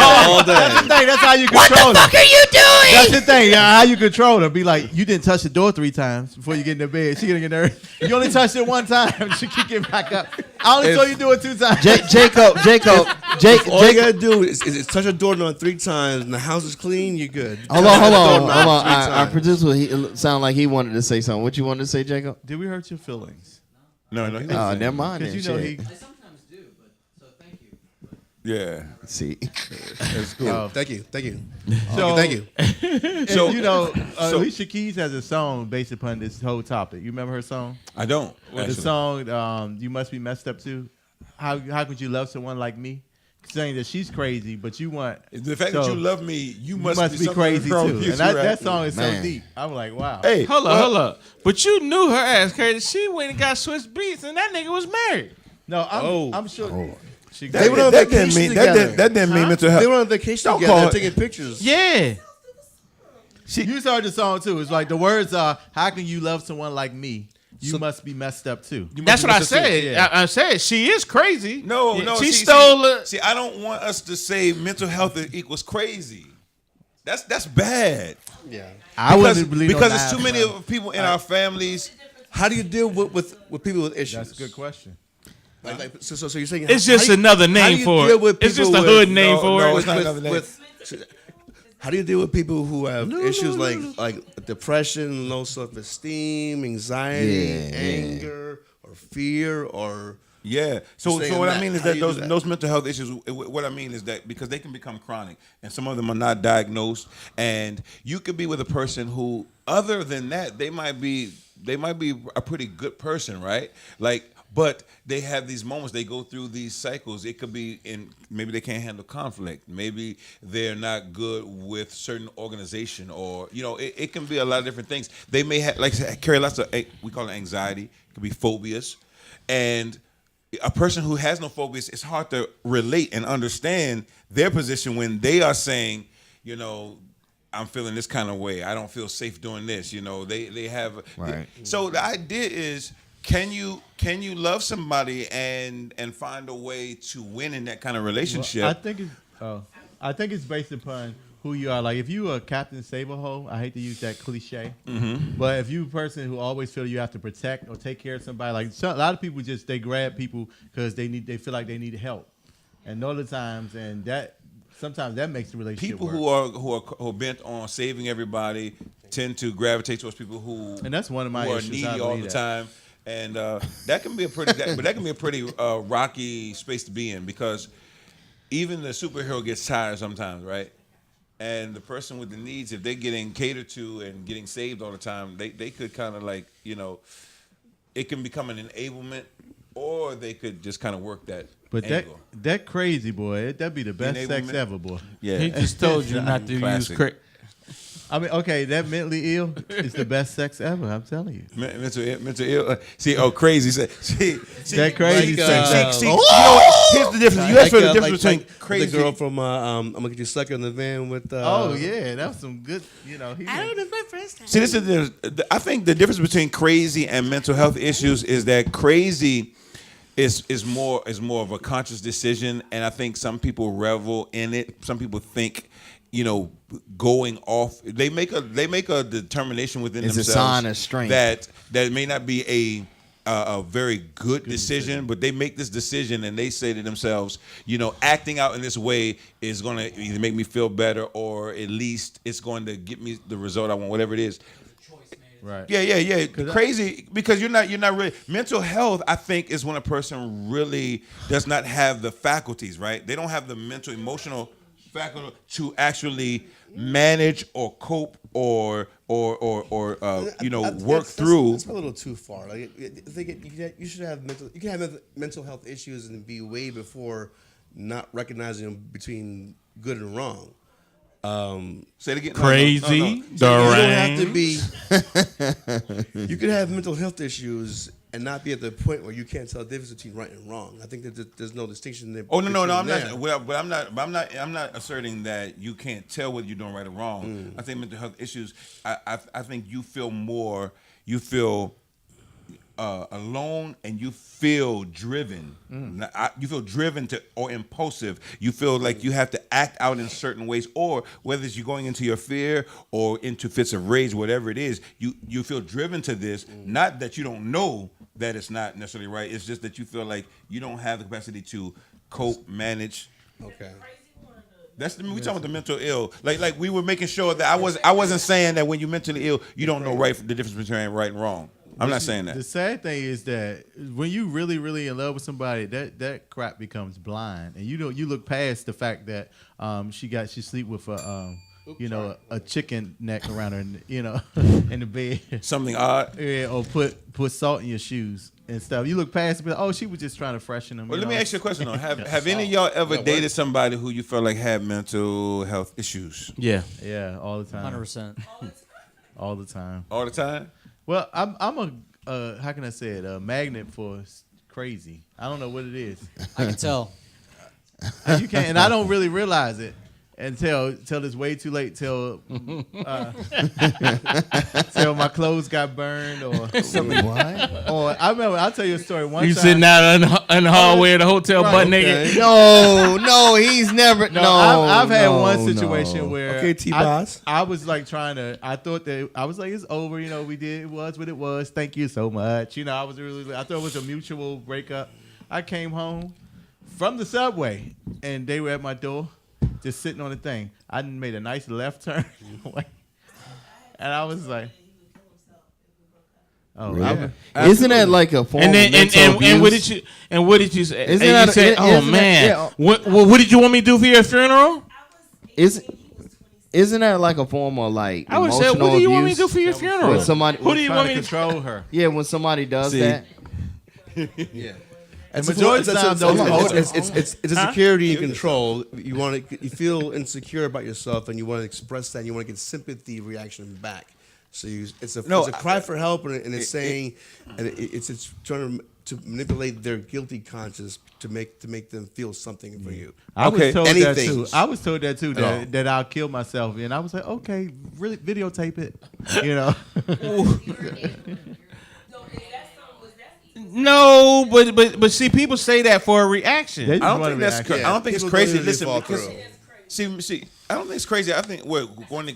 all day. That's the thing. That's how you control her. What the fuck are you doing? That's the thing. Yeah, how you control her. Be like, you didn't touch the door 3 times before you get in the bed. She gonna get nervous. You only touched it 1 time. She keep getting back up. I only saw you do it 2 times. Jacob. All you gotta do is touch a door 3 times, and the house is clean. You're good. Hold on. Our producer, he sounded like he wanted to say something. What you wanted to say, Jacob? Did we hurt your feelings? No. Oh, never mind. Because Then, you know shit. I sometimes do, but so thank you. Yeah. See, That's cool. Oh, thank you. So, Thank you. So you know, Alicia Keys has a song based upon this whole topic. You remember her song? I don't. The song "You Must Be Messed Up Too." How could you love someone like me? Saying that she's crazy, but you want The fact that you love me, you must be crazy too. And Right? that song is so Man. deep. I'm like, wow. Hey, Hold up. But you knew her ass crazy. She went and got Swiss Beats, and that nigga was married. No, I'm sure. She They went on vacation together. that didn't mean mental health. They were on vacation Don't together, call it- taking pictures. Yeah. You heard the song too. It's like the words are, "How can you love someone like me? You must be messed up too." That's what I said. Yeah. I said she is crazy. No. She stole it. See, I don't want us to say mental health equals crazy. That's bad. Yeah. I wouldn't believe because on it's that, too many bro. people in our families. How do you deal with people with issues? That's a good question. So you're saying It's how just do you- another how name do you for deal it. with It's just people a hood with- name No, for no, it. it's not another name. How do you deal with people who have issues like depression, low self-esteem, anxiety, anger, or fear, or Yeah. So Saying what I that, mean is how that do you do those that? those mental health issues. What I mean is that because they can become chronic, and some of them are not diagnosed, and you could be with a person who, other than that, they might be a pretty good person, right? Like. But they have these moments. They go through these cycles. It could be maybe they can't handle conflict. Maybe they're not good with certain organization, or it can be a lot of different things. They may have carry lots of we call it anxiety. It could be phobias, and a person who has no phobias, it's hard to relate and understand their position when they are saying, I'm feeling this kind of way. I don't feel safe doing this. You know, they have. Right. So the idea is, can you love somebody and find a way to win in that kind of relationship? I think it's based upon who you are. Like if you are Captain Saberho, I hate to use that cliche, but if you a person who always feel you have to protect or take care of somebody, like a lot of people they grab people because they feel like they need help, and other times sometimes that makes the relationship People work. who are bent on saving everybody tend to gravitate towards people who And that's one of my who are issues. needy I all believe the that. time, and that can be a pretty rocky space to be in, because even the superhero gets tired sometimes, right? And the person with the needs, if they're getting catered to and getting saved all the time, they could kind of like, you know, it can become an enablement, or they could just kind of work that. But angle. that crazy boy, that'd be the best sex Enablement. ever, boy. Yeah. He just told you not to use Classic. crack. I mean, okay, that mentally ill is the best sex ever. I'm telling you. Mental ill. See, crazy. See, That crazy sex. See, you know what? Here's the difference. You asked for the difference between crazy. The girl from I'm gonna get you sucker in the van with. Oh yeah, that was some good. You know, I don't know my first time. See, this is I think the difference between crazy and mental health issues is that crazy is more of a conscious decision, and I think some people revel in it. Some people think, you know, going off. They make a determination within It's a themselves sign of strength. that may not be a very good decision, but they make this decision and they say to themselves, you know, acting out in this way is going to either make me feel better, or at least it's going to get me the result I want, whatever it is. right. Yeah. Crazy, because you're not really. Mental health, I think, is when a person really does not have the faculties, right? They don't have the mental, emotional faculty to actually manage or cope or you know, work through. That's a little too far. Like, I think you should have you can have mental health issues and be way before not recognizing between good and wrong. Say it again. Crazy, You don't have to deranged. be. You can have mental health issues and not be at the point where you can't tell the difference between right and wrong. I think that there's no distinction there. Oh no! I'm there. not. Well, but I'm not asserting that you can't tell whether you're doing right or wrong. I think mental health issues. I think you feel more. You feel alone, and you feel driven. You feel driven to, or impulsive. You feel like you have to act out in certain ways, or whether it's you going into your fear or into fits of rage, whatever it is, you feel driven to this. Not that you don't know that it's not necessarily right. It's just that you feel like you don't have the capacity to cope, manage. Okay. That's we talking about the mental ill. Like we were making sure that I wasn't saying that when you're mentally ill, you don't know the difference between right and wrong. I'm not saying that. The sad thing is that when you really, really in love with somebody, that crap becomes blind, and you look past the fact that she sleep with a chicken neck around her, in the bed. Something odd. Yeah, or put salt in your shoes and stuff. You look past it, but oh, she was just trying to freshen them. Well, let me ask you a question though. Have any of y'all ever dated somebody who you felt like had mental health issues? Yeah. Yeah, all the time. 100%. All the time. All the time? Well, I'm a how can I say it? A magnet for crazy. I don't know what it is. I can tell. You can't, and I don't really realize it until it's way too late. Till my clothes got burned or something. What? Or I remember. I'll tell you a story. One You time, sitting out in the hallway of the hotel, Right, butt okay. naked. No, he's never. No, No, I've had no, one situation no. where Okay, T-Boss. I was like I thought that I was like, it's over, it was what it was. Thank you so much. I thought it was a mutual breakup. I came home from the subway and they were at my door, just sitting on the thing. I made a nice left turn, and I was like, "Oh, Really? Isn't that like a form And then of mental abuse? and what did you say? Isn't And that- you said, "Oh isn't that- man, yeah. what did you want me to do for your funeral?" Isn't that like a form of like I would emotional say, "What do you want me to do abuse? for your funeral?" When somebody, Who do you trying want to me to control her." yeah, when somebody does See. that, Yeah. And majority of the time, those It's a security and control. You feel insecure about yourself, and you want to express that. And you want to get sympathy reaction back. So it's a cry for help, and it's saying, and it's trying to manipulate their guilty conscience to make them feel something for you. I was told that Anything. too. I was told that too. That I'll kill myself, and I was like, okay, really, videotape it. You know. No, but see, people say that for a reaction. They I just don't want think to that's. react. I don't think it's People crazy. don't usually Listen, fall because through. see, I don't think it's crazy. I think we're going to.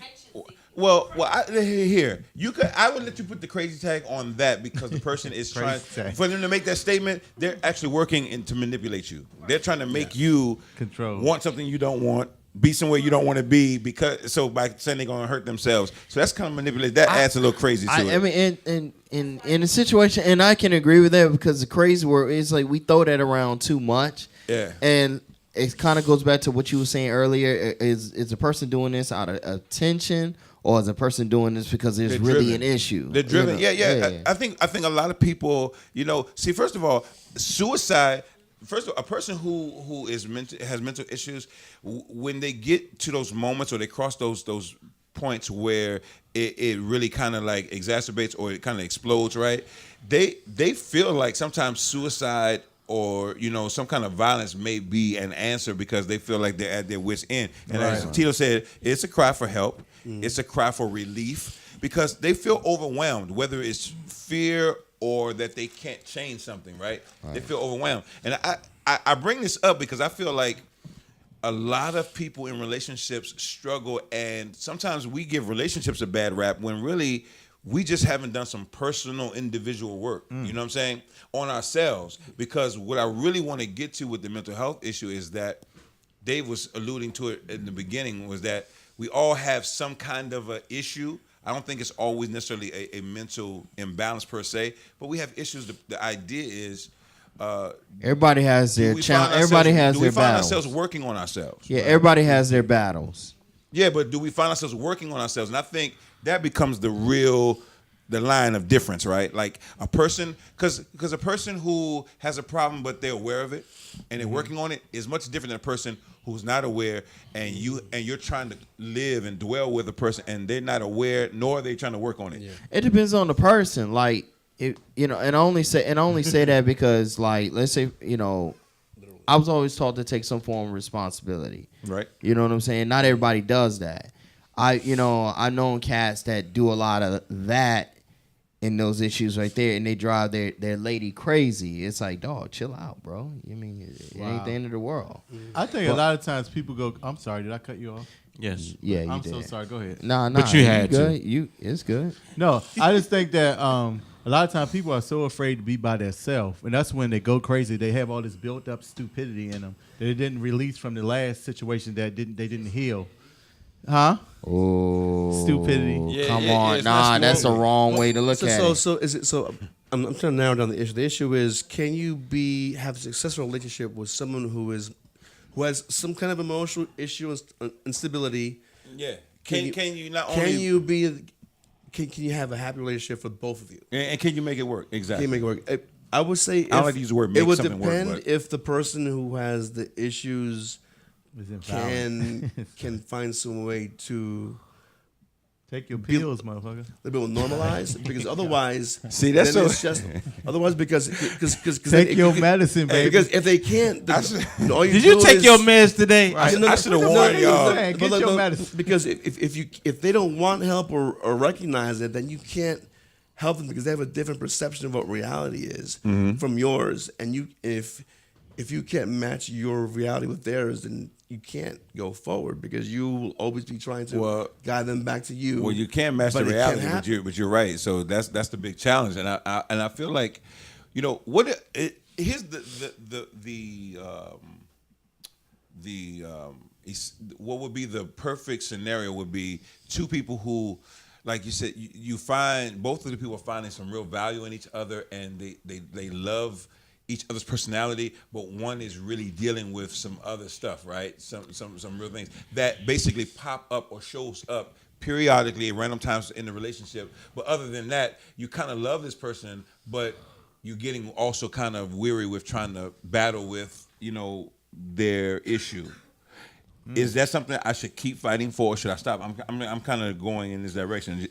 Well, here you could. I would let you put the crazy tag on that because the person is trying tag. for them to make that statement. They're actually working to manipulate you. They're trying to make you Control. want something you don't want, be somewhere you don't want to be by saying they're going to hurt themselves. So that's kind of manipulated. That adds a little crazy to it. I mean, in a situation, and I can agree with that because the crazy word is like we throw that around too much. Yeah. And it kind of goes back to what you were saying earlier. Is a person doing this out of attention, or is a person doing this because there's They're really driven. an issue? They're driven. You know? Yeah. I think a lot of people, see, first of all, suicide. First of all, a person who has mental issues, when they get to those moments or they cross those points where it really kind of like exacerbates or it kind of explodes, right? They feel like sometimes suicide or some kind of violence may be an answer because they feel like they're at their wit's end. And as Tito said, it's a cry for help. It's a cry for relief because they feel overwhelmed, whether it's fear or that they can't change something, right? They feel overwhelmed. And I bring this up because I feel like a lot of people in relationships struggle, and sometimes we give relationships a bad rap when really we just haven't done some personal individual work, you know what I'm saying, on ourselves. Because what I really want to get to with the mental health issue is that Dave was alluding to it in the beginning, was that we all have some kind of an issue. I don't think it's always necessarily a mental imbalance per se, but we have issues. The idea is Everybody has their challenge. Everybody has do their we find battles. ourselves working on ourselves? Yeah, everybody has their battles. Yeah, but do we find ourselves working on ourselves? And I think that becomes the line of difference, right? Like a person, because a person who has a problem but they're aware of it and they're working on it is much different than a person who's not aware and you're trying to live and dwell with a person and they're not aware nor are they trying to work on it. Yeah. It depends on the person. Like, and I only say that because, like, let's say, I was always taught to take some form of responsibility. Right. You know what I'm saying? Not everybody does that. I known cats that do a lot of that in those issues right there, and they drive their lady crazy. It's like, dog, chill out, bro. I mean, it ain't the end of the world. I think a lot of times people go, I'm sorry, did I cut you off? Yes. Yeah, you I'm did. so sorry. Go ahead. Nah. But you had good. It's good. No, I just think that a lot of times people are so afraid to be by themselves, and that's when they go crazy. They have all this built up stupidity in them that they didn't release from the last situation that they didn't heal. Huh? Oh, Stupidity. Come on, that's the wrong way to look at it. So is it so? I'm trying to narrow down the issue. The issue is, can you have a successful relationship with someone who has some kind of emotional issue and instability? Yeah. Can you have a happy relationship for both of you? And can you make it work? Exactly. Can you make it work? I would say I don't like to use the word make it would something work, depend but- if the person who has the issues Is invalid. can find some way to Take your pills, motherfucker. they will normalize because otherwise, See, that's then so- it's just otherwise because Take your medicine, baby. Because if they can't, all Did you do take is- your meds today? I should have warned y'all. Get But your look, medicine. because if they don't want help or recognize it, then you can't help them because they have a different perception of what reality is from yours, and if you can't match your reality with theirs, then you can't go forward because you will always be trying to guide them back to you. Well, you can't match the But it reality, can't happen. but you're right. So that's the big challenge, and I feel like, here's what would be the perfect scenario would be two people who, like you said, you find both of the people are finding some real value in each other, and they love each other's personality, but one is really dealing with some other stuff, right? Some real things that basically pop up or shows up periodically at random times in the relationship. But other than that, you kind of love this person, but you're getting also kind of weary with trying to battle with, their issue. Is that something I should keep fighting for, or should I stop? I'm kind of going in this direction.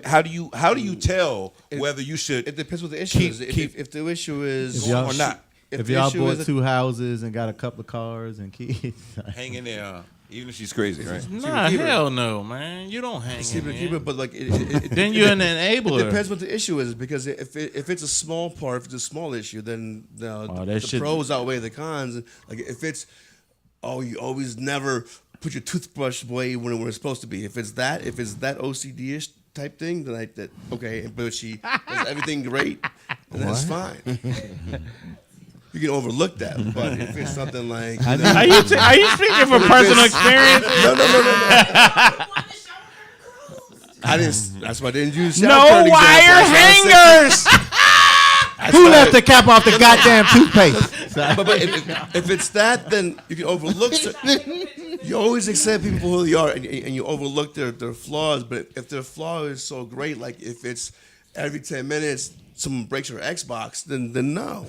How do you tell whether you should? It depends what the issue is. If the issue is y'all- or not? If the y'all issue bought is 2 houses and got a couple of cars and kids, Hang in there, even if she's crazy, right? Nah, hell no, man. You don't hang keep in it, there. but like Then you're an enabler. It depends what the issue is, because if it's a small part, if it's a small issue, then the pros outweigh the cons. Like if it's you always never put your toothbrush away when it's supposed to be. If it's that OCD-ish type thing, then okay, but she does everything great, then that's fine. You can overlook that, but if it's something like Are you speaking from personal experience? No. I didn't. That's why I didn't use No shower curtain wire example. hangers. who left the cap off the goddamn toothpaste? But if it's that, then you can overlook. You always accept people for who they are, and you overlook their flaws. But if their flaw is so great, like if it's every 10 minutes someone breaks your Xbox, then no.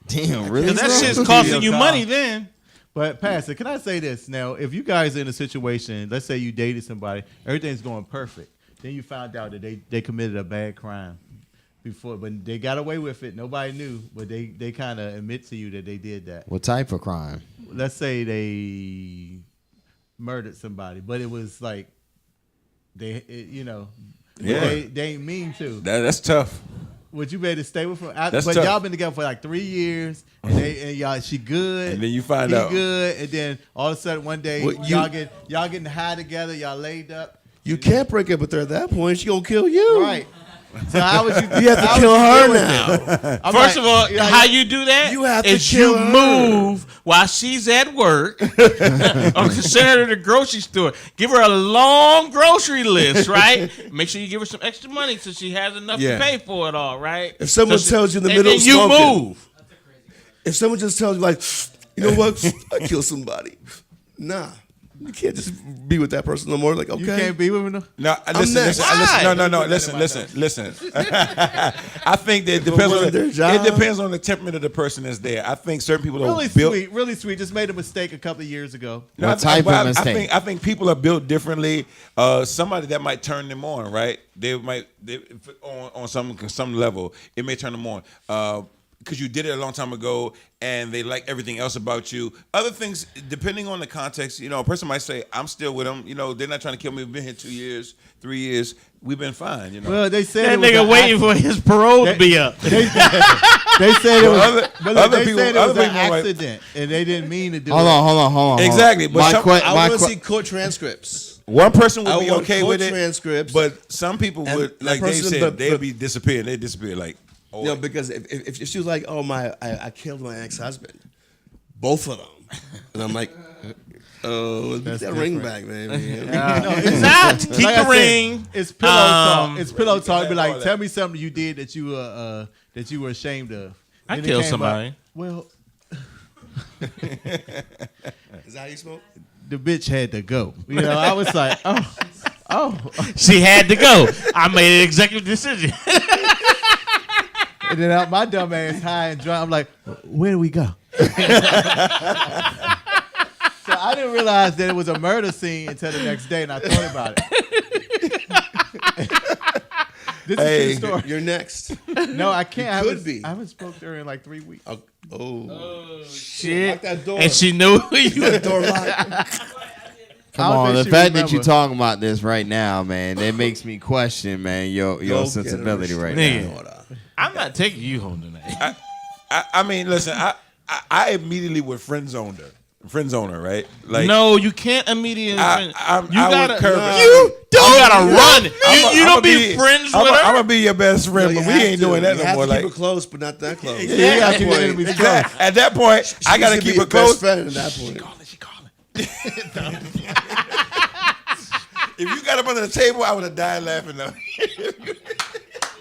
Damn, really? That shit's costing you money then. But Pastor, can I say this now? If you guys are in a situation, let's say you dated somebody, everything's going perfect, then you found out that they committed a bad crime before, but they got away with it. Nobody knew, but they kind of admit to you that they did that. What type of crime? Let's say they murdered somebody, but it was like they ain't mean to. That's tough. Would you be able to stay with her? That's but tough. y'all been together for like 3 years, and y'all she good, And then you find he out. good, and then all of a sudden one day Well, y'all getting high together, y'all laid up, You can't break up with her at that point. She gonna kill you. right? So how would you? You have to kill her now. First of all, how you do that You have to is kill you her. move while she's at work, or send her to the grocery store. Give her a long grocery list, right? Make sure you give her some extra money so she has enough Yeah. to pay for it all, right? If someone tells you in the and middle then of you smoking, move. if someone just tells you like, you know what, I killed somebody. Nah, you can't just be with that person no more. Like, okay, You can't be with her. No, next. listen. I think that it depends Well, on their job. it depends on the temperament of the person that's there. I think certain people are Really built. sweet, really sweet. Just made a mistake a couple of years ago. No, What type of mistake? I think people are built differently. Somebody that might turn them on, right? On some level, it may turn them on. Because you did it a long time ago and they like everything else about you. Other things, depending on the context, a person might say, I'm still with them. They're not trying to kill me. We've been here 2 years, 3 years. We've been fine, Well, they said That it was nigga an waiting for his parole to be up. They said it was. Other- but other they people- said it other was an people might- accident, and they didn't mean to do Hold it. on. Exactly, but My some- que- I my want to que- see court transcripts. One person would I be want okay court with it, transcripts. but some people And would, that like Dave person- said, but- they'd be disappearing. They disappear like, oh, No, because if she was like, oh I killed my ex-husband, both of them, and I'm like, oh, get that ring back, man. it's Not keep like I the said, ring. It's pillow talk. It's pillow talk. Be all like, that. tell me something you did that you were ashamed of. I Then it killed came somebody. up, well, Is that how you smoke? the bitch had to go. I was like, oh. She had to go. I made an executive decision. And then my dumb ass high and drunk. I'm like, where do we go? So I didn't realize that it was a murder scene until the next day, and I thought about it. This is the story. You're next. No, I can't. could be. I haven't spoke to her in like 3 weeks. Oh, Shit. lock that door. And she knew who you were. door locked. I Come don't on, think the she fact that remember. you're talking about this right now, man, that makes me question, man, your Go sensibility get a right Nigga. now. Order. I'm not taking you home tonight. I mean, listen, I immediately would friend zone her, right? Like, No, you can't immediately. I you would gotta. curve it. You gotta run. You don't be friends with I'm her. gonna be your best friend, No, but you we have ain't to. doing that You no have more. to Like, keep it close, but not that close. Yeah, you gotta keep your enemies close. at that point, I gotta She keep be it your close. best friend at that point. She calling. If you got up under the table, I would have died laughing though.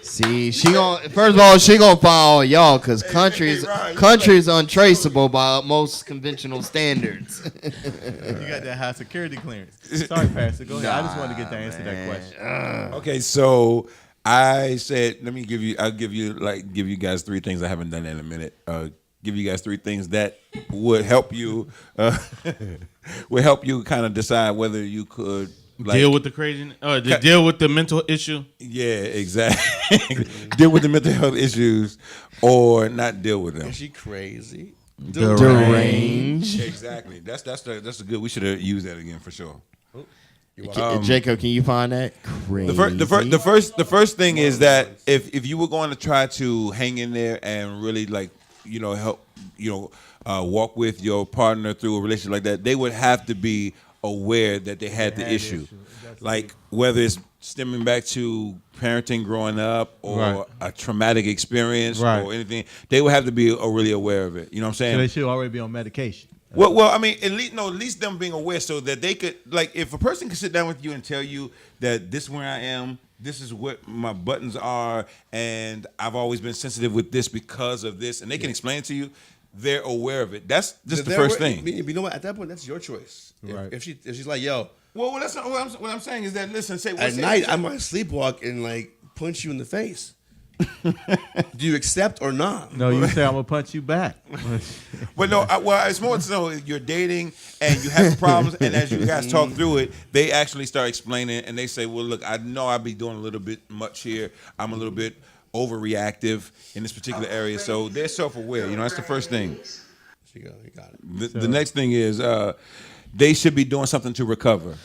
See, she gon' first of all, she gonna follow y'all because country's Ron, you country's untraceable by most conventional standards. You got that high security clearance. Sorry, Pastor. Go ahead. I just wanted to get the answer to that question. Okay, so I said, I'll give you guys 3 things I haven't done in a minute. give you guys 3 things that would help you kind of decide whether you could deal with the crazy, deal with the mental issue. Yeah, exactly. Deal with the mental health issues, or not deal with them. Is she crazy? Deranged. Exactly. That's a good. We should have used that again for sure. Jacob, can you find that? Crazy. The first thing is that if you were going to try to hang in there and really help walk with your partner through a relationship like that, they would have to be aware that they had the issue. Like whether it's stemming back to parenting growing up or a traumatic experience or anything, they would have to be really aware of it. You know what I'm saying? So they should already be on medication. Well, I mean, at least them being aware so that they could, like, if a person can sit down with you and tell you that this is where I am, this is what my buttons are, and I've always been sensitive with this because of this, and they can explain it to you, they're aware of it. That's just the first thing. You know what? At that point, that's your choice. Right. If she's like, yo. Well, that's not what I'm saying is that, listen, at night, I might sleepwalk and, like, punch you in the face. Do you accept or not? No, you say I'm gonna punch you back. But no, it's more so you're dating and you have problems, and as you guys talk through it, they actually start explaining, and they say, "Well, look, I know I be doing a little bit much here. I'm a little bit overreactive in this particular area." So they're self-aware. You know, that's the first thing. You got it. The next thing is they should be doing something to recover,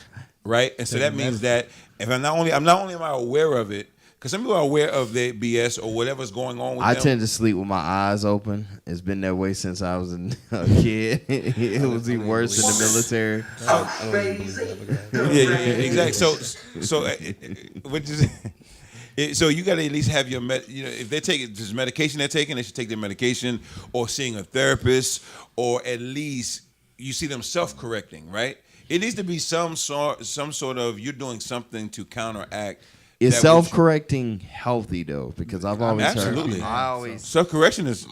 right? And so that means that if I'm not only am I aware of it. Because some people are aware of their BS or whatever's going on with them. I tend to sleep with my eyes open. It's been that way since I was a kid. It was even worse in the military. Yeah, exactly. So you got to at least have your if they take this medication they're taking, they should take their medication or seeing a therapist, or at least you see them self-correcting, right? It needs to be some sort of you're doing something to counteract. Is self-correcting healthy though? Because I've always absolutely. heard. Self-correction is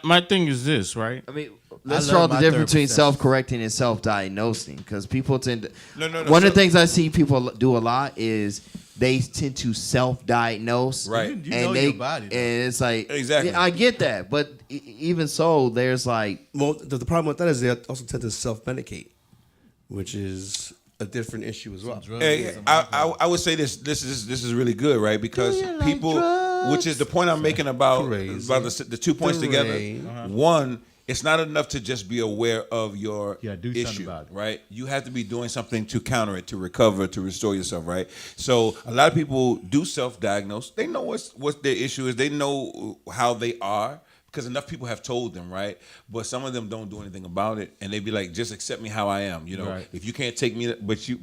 my thing is this, right? I mean, let's draw the difference between self-correcting and self-diagnosing, because people tend to. No. One of the things I see people do a lot is they tend to self-diagnose, right? You know your body, though. And it's like exactly. I get that, but even so, there's like. Well, the problem with that is they also tend to self-medicate, which is a different issue as well. Hey, I would say this is really good, right? Because people, which is the point I'm making about the 2 points together. One, it's not enough to just be aware of your issue, about it. Right? You have to be doing something to counter it, to recover, to restore yourself, right? So a lot of people do self-diagnose. They know what their issue is. They know how they are. Because enough people have told them, right? But some of them don't do anything about it, and they be like, "Just accept me how I am." You know, if you can't take me, but you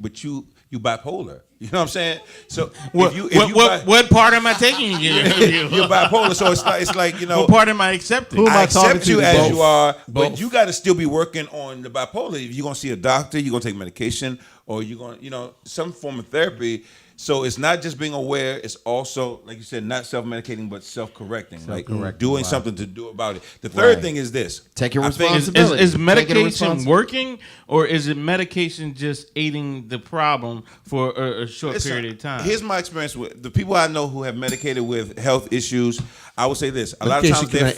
bipolar. You know what I'm saying? So what part am I taking you? You're bipolar, so it's like what part am I accepting? I accept you as you are, but you got to still be working on the bipolar. If you're gonna see a doctor, you're gonna take medication, or you're gonna some form of therapy. So it's not just being aware; it's also, like you said, not self-medicating, but self-correcting, like doing something to do about it. The third thing is this: take your responsibility. Is medication working, or is it medication just aiding the problem for a short period of time? Here's my experience with the people I know who have medicated with health issues. I would say this: a lot of times their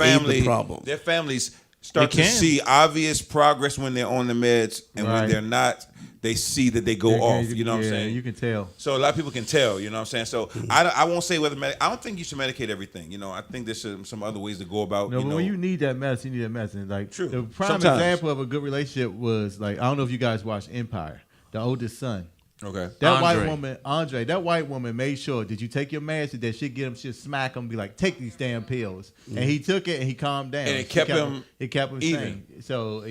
families start to see obvious progress when they're on the meds, and when they're not. They see that they go off. You know what I'm saying? You can tell. So a lot of people can tell. You know what I'm saying? So I won't say whether I don't think you should medicate everything. You know, I think there's some other ways to go about. No, but when you need that medicine, you need that medicine. Like true. The prime example of a good relationship was like I don't know if you guys watched Empire. The oldest son. Okay. That white woman, Andre. That white woman made sure. Did you take your medicine? That she'd get him, she'd smack him, be like, "Take these damn pills." And he took it and he calmed down. And it kept him sane. So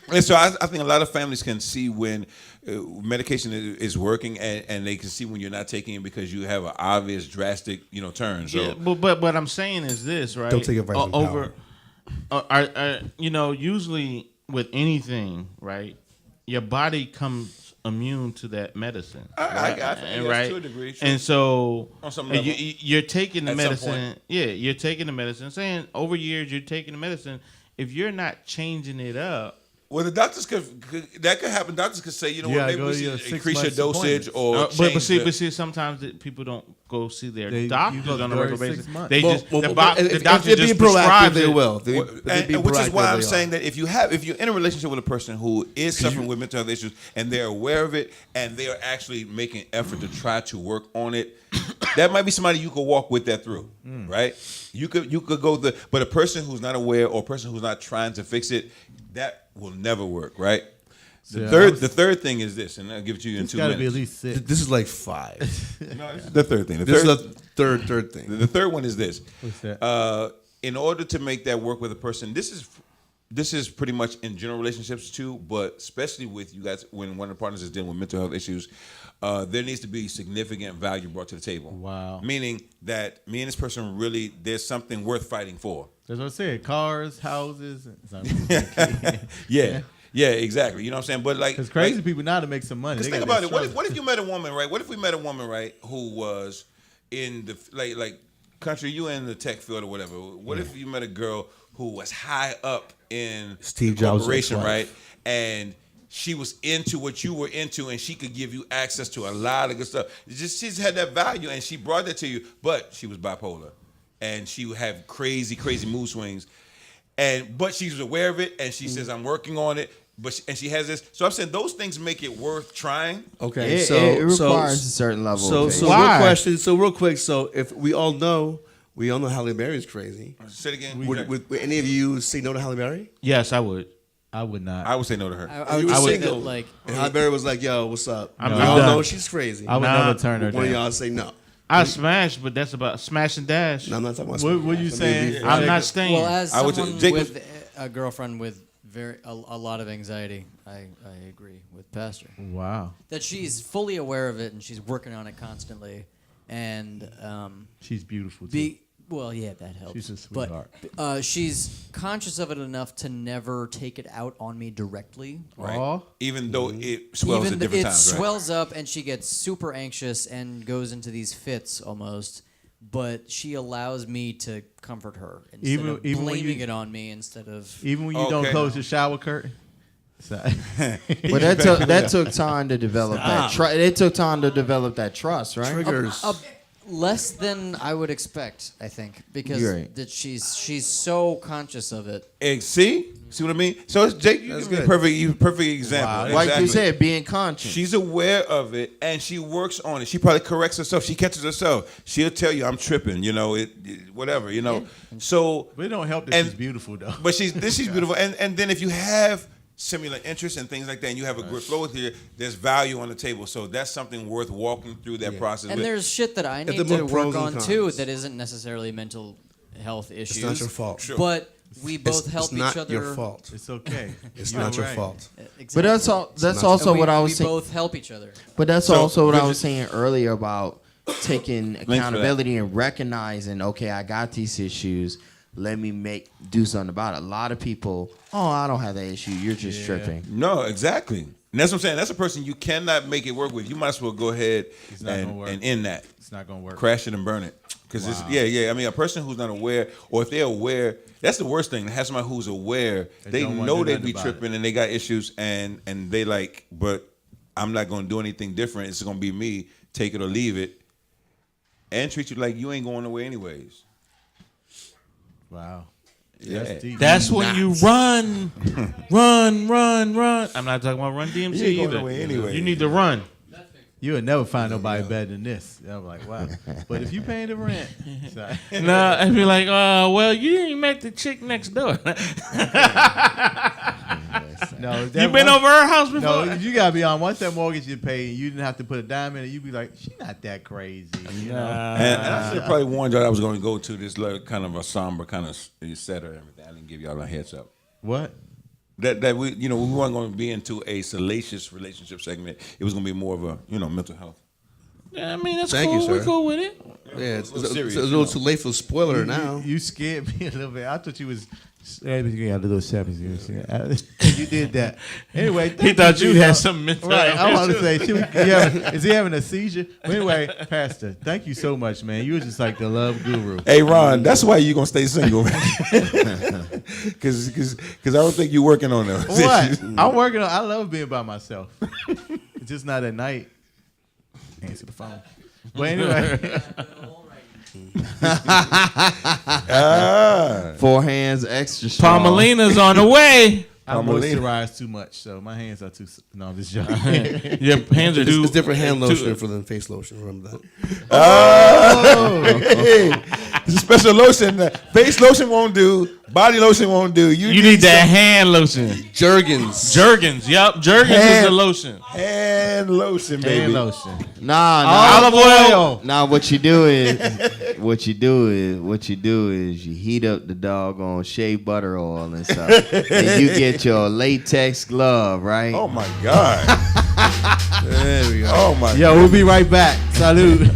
And so I think a lot of families can see when medication is working, and they can see when you're not taking it because you have an obvious drastic, turn. So, yeah, but what I'm saying is this, right? Don't take advice from over. Usually with anything, right? Your body comes immune to that medicine. I think right? To a degree. True. And so on some level, you're taking the at medicine. Yeah, you're taking the medicine. Saying over years you're taking the medicine. If you're not changing it up, Well, the doctors could that could happen. Doctors could say, you know what, Yeah, maybe go we to your should 6 increase your months dosage appointments. or But change see, sometimes people don't go see their You doctors go on a every regular 6 basis. months. They just the if doctor they're just being proactive, prescribes they it. will. and which is why I'm saying that if you're in a relationship with a person who is suffering with mental health issues and they're aware of it and they are actually making effort to try to work on it, that might be somebody you could walk with that through, right? You could go but a person who's not aware or a person who's not trying to fix it, that will never work, right? The third thing is this, and I'll give it to you in It's 2 got minutes. to be at least 6. This is like 5. No, this is the third thing. This is the third thing. The third one is this. What's that? In order to make that work with a person, this is pretty much in general relationships too, but especially with you guys when one of the partners is dealing with mental health issues, there needs to be significant value brought to the table. Wow. Meaning that me and this person really, there's something worth fighting for. That's what I said. Cars, houses. Yeah, exactly. You know what I'm saying? But like, Because crazy people now to make some money. because They think got about that it. What struggle. if you met a woman, right? What if we met a woman, right, who was in the like country, you in the tech field or whatever. What if you met a girl who was high up in Steve the Jobs' corporation, ex-wife. right? And she was into what you were into, and she could give you access to a lot of good stuff. She's had that value, and she brought that to you. But she was bipolar, and she would have crazy mood swings. But she was aware of it, and she says, "I'm working on it." But she has this. So I'm saying those things make it worth trying. Okay, It requires a certain level. So of so patience. real question. So real quick. So if we all know Halle Berry is crazy. Say it again. Would any of you say no to Halle Berry? Yes, I would. I would not. I would say no to her. I You were would single. like And Halle Berry was like, "Yo, what's up?" I'm we done. all know she's crazy. I would Nah. never turn her One of down. y'all say no. I smash, but that's about smash and dash. No, I'm not talking about. What you saying? I'm not staying. well as I would someone say- Jake was- with a girlfriend with a lot of anxiety. I agree with Pastor Wow. that she's fully aware of it and she's working on it constantly, and She's beautiful too. well, yeah, that helps. She's a sweetheart. But she's conscious of it enough to never take it out on me directly. Right. Aw. Even though it swells at different it times, right? swells up and she gets super anxious and goes into these fits almost. But she allows me to comfort her instead Even- of even when blaming you- it on me instead of. Even when you don't Okay. close your shower curtain. So- But that took time to develop that trust. It took time to develop that trust, right? Triggers. Less than I would expect, I think, because You're right. that she's so conscious of it. And see what I mean? So it's Jake, you give me a perfect example. Like you Exactly. said, being conscious. She's aware of it and she works on it. She probably corrects herself. She catches herself. She'll tell you, "I'm tripping," whatever, So, But it don't help that And- she's beautiful though. but she's beautiful. And then if you have similar interests and things like that, and you have a good flow with her, there's value on the table. So that's something worth walking through that process. And with. there's shit that I need the to more pros work and on too cons. that isn't necessarily mental health issues. It's not your fault. Sure. But we both It's help not each other. your fault. It's okay. It's You're not your right. fault. Exactly. But that's not- also And what I we was saying. both help each other. But that's So, also what I but was saying earlier about taking that. accountability and recognizing, okay, I got these issues. Let me do something about it. A lot of people, I don't have that issue. You're just tripping. No, exactly. And that's what I'm saying. That's a person you cannot make it work with. You might as well go ahead not gonna work. and end that. It's not gonna work. Crash it and burn it. Because it's I mean, a person who's not aware, or if they're aware, that's the worst thing. To have somebody who's aware, they don't wanna know do they nothing be about tripping and they got issues, and they like, but I'm not gonna do anything different. It's gonna be me. Take it or leave it, and treat you like you ain't going nowhere anyways. Wow. Yeah. That's deep. That's when you run. I'm not talking about Run DMC You ain't going either. nowhere anyway. You need to run. You would never find nobody better than this. I'm like, wow. But if you paying the rent, sorry. No, I'd be like, well, you didn't met the chick next door. No, You been over her house before? No, you gotta be on. Once that mortgage you pay, you didn't have to put a dime in it. You'd be like, she not that crazy. You know? And I should have probably warned y'all I was going to go to this kind of a somber kind of set or everything. I didn't give y'all a heads up. What? That we we weren't going to be into a salacious relationship segment. It was going to be more of a mental health. Yeah, I mean, that's Thank cool. you, sir. We're cool with it. Yeah, it's serious, a little too late for a spoiler now. You scared me a little bit. I thought you was Yeah, the little shepherds. You did that. Anyway, He thought you had some mental. Right, I want to say, is he having a seizure? But anyway, Pastor, thank you so much, man. You were just like the love guru. Hey, Ron, that's why you gonna stay single, man. Because I don't think you're working on those issues. What? I'm working on. I love being by myself. It's just not at night. Answer the phone. But anyway. Four hands extra strong. Palmelina's on the way. I moisturize too much, so my hands are too. No, I'm just joking. Your hands are too. It's different hand lotion for than face lotion. Remember that. It's a special lotion. Face lotion won't do. Body lotion won't do. You need that hand lotion. Jergens. Yep. Jergens is the lotion. Hand lotion, baby. Hand lotion. Nah. Olive oil. Nah, what you do is you heat up the doggone shea butter oil and stuff. And you get your latex glove, right? Oh my God. There we go. Oh my God. Yo, we'll be right back. Salute.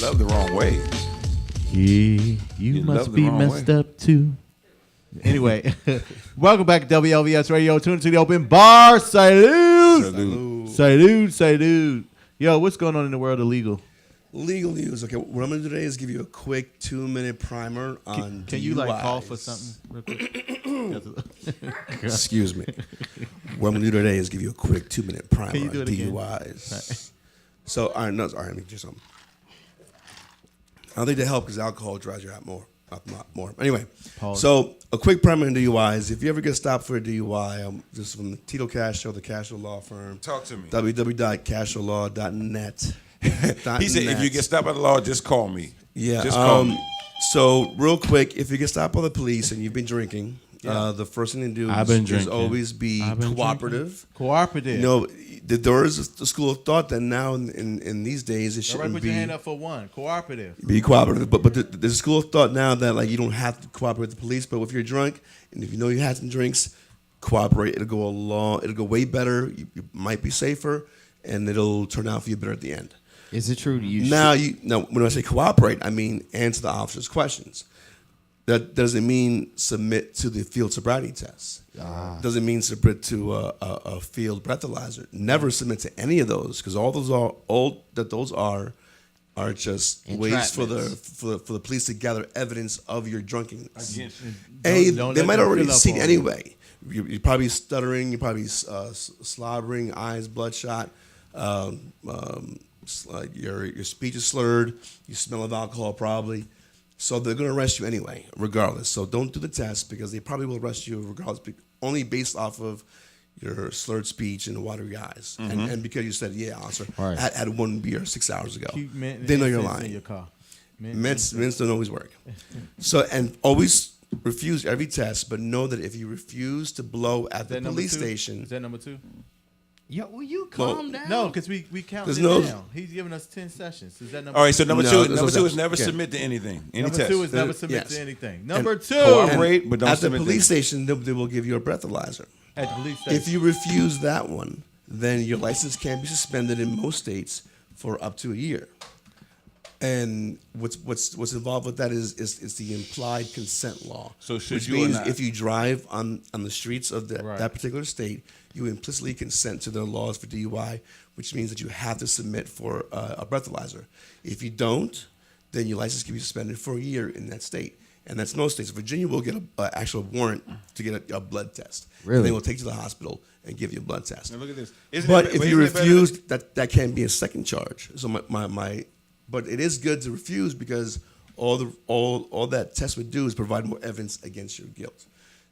love the wrong way. Yeah, you You must love the be wrong messed way. up too. Anyway, welcome back to WLVS Radio. Tune to the open bar. Salute. Salute. Yo, what's going on in the world of legal? Legal news. Okay, what I'm going to do today is give you a quick 2-minute primer on Can you like call for something real quick? Excuse me. What I'm going to do today is give you a quick 2-minute primer Can you do on it again? DUIs. Right. So, all right, let me do something. I don't think they help because alcohol dries you out more. Anyway, Pause. So a quick primer on DUIs. If you ever get stopped for a DUI, this is from the Tito Castro, the Castro Law Firm. Talk to me. www.castrolaw.net. He said, if you get stopped by the law, just call me. Yeah. Just call me. So real quick, if you get stopped by the police and you've been drinking, the first thing to do is always be cooperative. Cooperative. You know, there is a school of thought that now in these days it shouldn't put be. your hand up for one. Cooperative. Be cooperative, but there's a school of thought now that like you don't have to cooperate with the police, but if you're drunk and if you know you had some drinks, cooperate. It'll go way better. You might be safer, and it'll turn out for you better at the end. Is it true to you? Now, when I say cooperate, I mean answer the officer's questions. That doesn't mean submit to the field sobriety test. Doesn't mean submit to a field breathalyzer. Never submit to any of those because all those are just ways for the police to gather evidence of your drunkenness. They might already see it anyway. You're probably stuttering. You're probably slobbering, eyes bloodshot. Your speech is slurred. You smell of alcohol probably. So they're going to arrest you anyway, regardless. So don't do the test because they probably will arrest you regardless, only based off of your slurred speech and the watery eyes. Mm-hmm. And because you said, yeah, officer, I had one beer 6 hours ago. They know you're lying. In your car. Mints don't always work. So, and always refuse every test, but know that if you refuse to blow at the police station. Is that number 2? Yo, will you calm down? No, because we count it down. He's giving us 10 sessions. Is that number? All right, so number two is never submit to anything. Number 2 is never submit to anything. Number 2, cooperate, but don't at the police station. They will give you a breathalyzer. At the police station. If you refuse that one, then your license can be suspended in most states for up to a year. And what's involved with that is the implied consent law. So which means if you drive on the streets of that particular state, you implicitly consent to their laws for DUI, which means that you have to submit for a breathalyzer. If you don't, then your license can be suspended for a year in that state. And that's most states. Virginia will get an actual warrant to get a blood test. Really? And they will take you to the hospital and give you a blood test. Now look at this. If you refuse, that can be a second charge. So but it is good to refuse because all that test would do is provide more evidence against your guilt.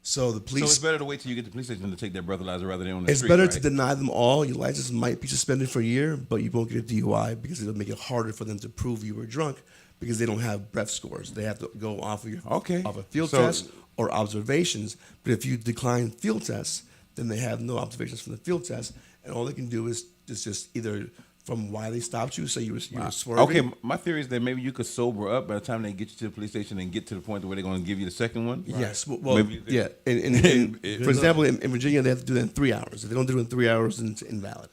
So the police. So it's better to wait till you get to the police station to take their breathalyzer rather than on the street. It's better to deny them all. Your license might be suspended for a year, but you won't get a DUI because it'll make it harder for them to prove you were drunk because they don't have breath scores. They have to go off of off a field test or observations. But if you decline field tests, then they have no observations from the field test, and all they can do is just either from why they stopped you, say you were swerving. Okay, my theory is that maybe you could sober up by the time they get you to the police station and get to the point where they're going to give you the second one. Yes, well, yeah. And for example, in Virginia, they have to do that in 3 hours. If they don't do it in 3 hours, then it's invalid.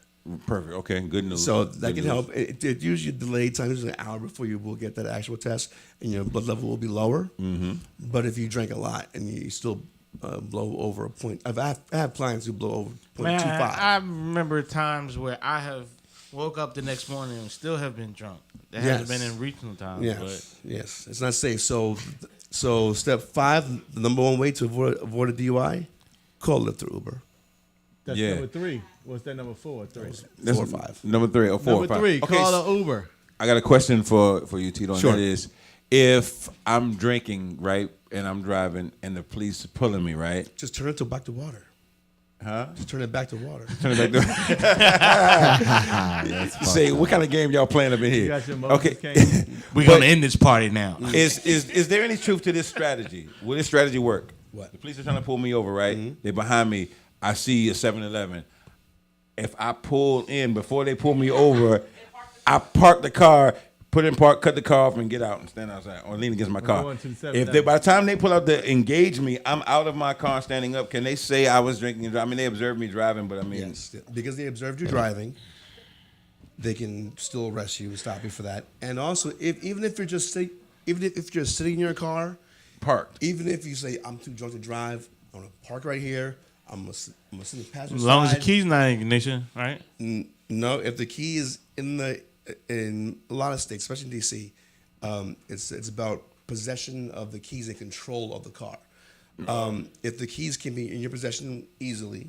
Perfect. Okay, good news. So that can help. It usually delayed time is an hour before you will get that actual test, and your blood level will be lower. Mm-hmm. But if you drink a lot and you still blow over a point, I have clients who blow over 0.25. I remember times where I have woke up the next morning and still have been drunk. That hasn't been in recent times. Yes, it's not safe. So step 5, the number one way to avoid a DUI, call Lyft or Uber. That's number 3. What's that number 4 or 3? 4 or 5. Number 3 or 4 or 5. Number 3, call an Uber. I got a question for you, Tito. Sure. And that is, if I'm drinking, right, and I'm driving, and the police are pulling me, right? Just turn it back to water. Huh? Just turn it back to water. Turn it back to Say, what kind of game y'all playing up in here? You got your We're going to end this party now. Is there any truth to this strategy? Will this strategy work? What? The police are trying to pull me over, right? Mm-hmm. They're behind me. I see a 7-Eleven. If I pull in before they pull me over, I park the car, put in park, cut the car off, and get out and stand outside or lean against my car. If by the time they pull out to engage me, I'm out of my car standing up. Can they say I was drinking and driving? I mean, they observed me driving, but I mean, yes, because they observed you driving, they can still arrest you and stop you for that. And also, even if you're just sitting in your car, parked. Even if you say I'm too drunk to drive, I'm gonna park right here. I'm gonna sit in the passenger As long as the side. key's not in ignition, right? No, if the key is in a lot of states, especially in DC, it's about possession of the keys and control of the car. If the keys can be in your possession easily,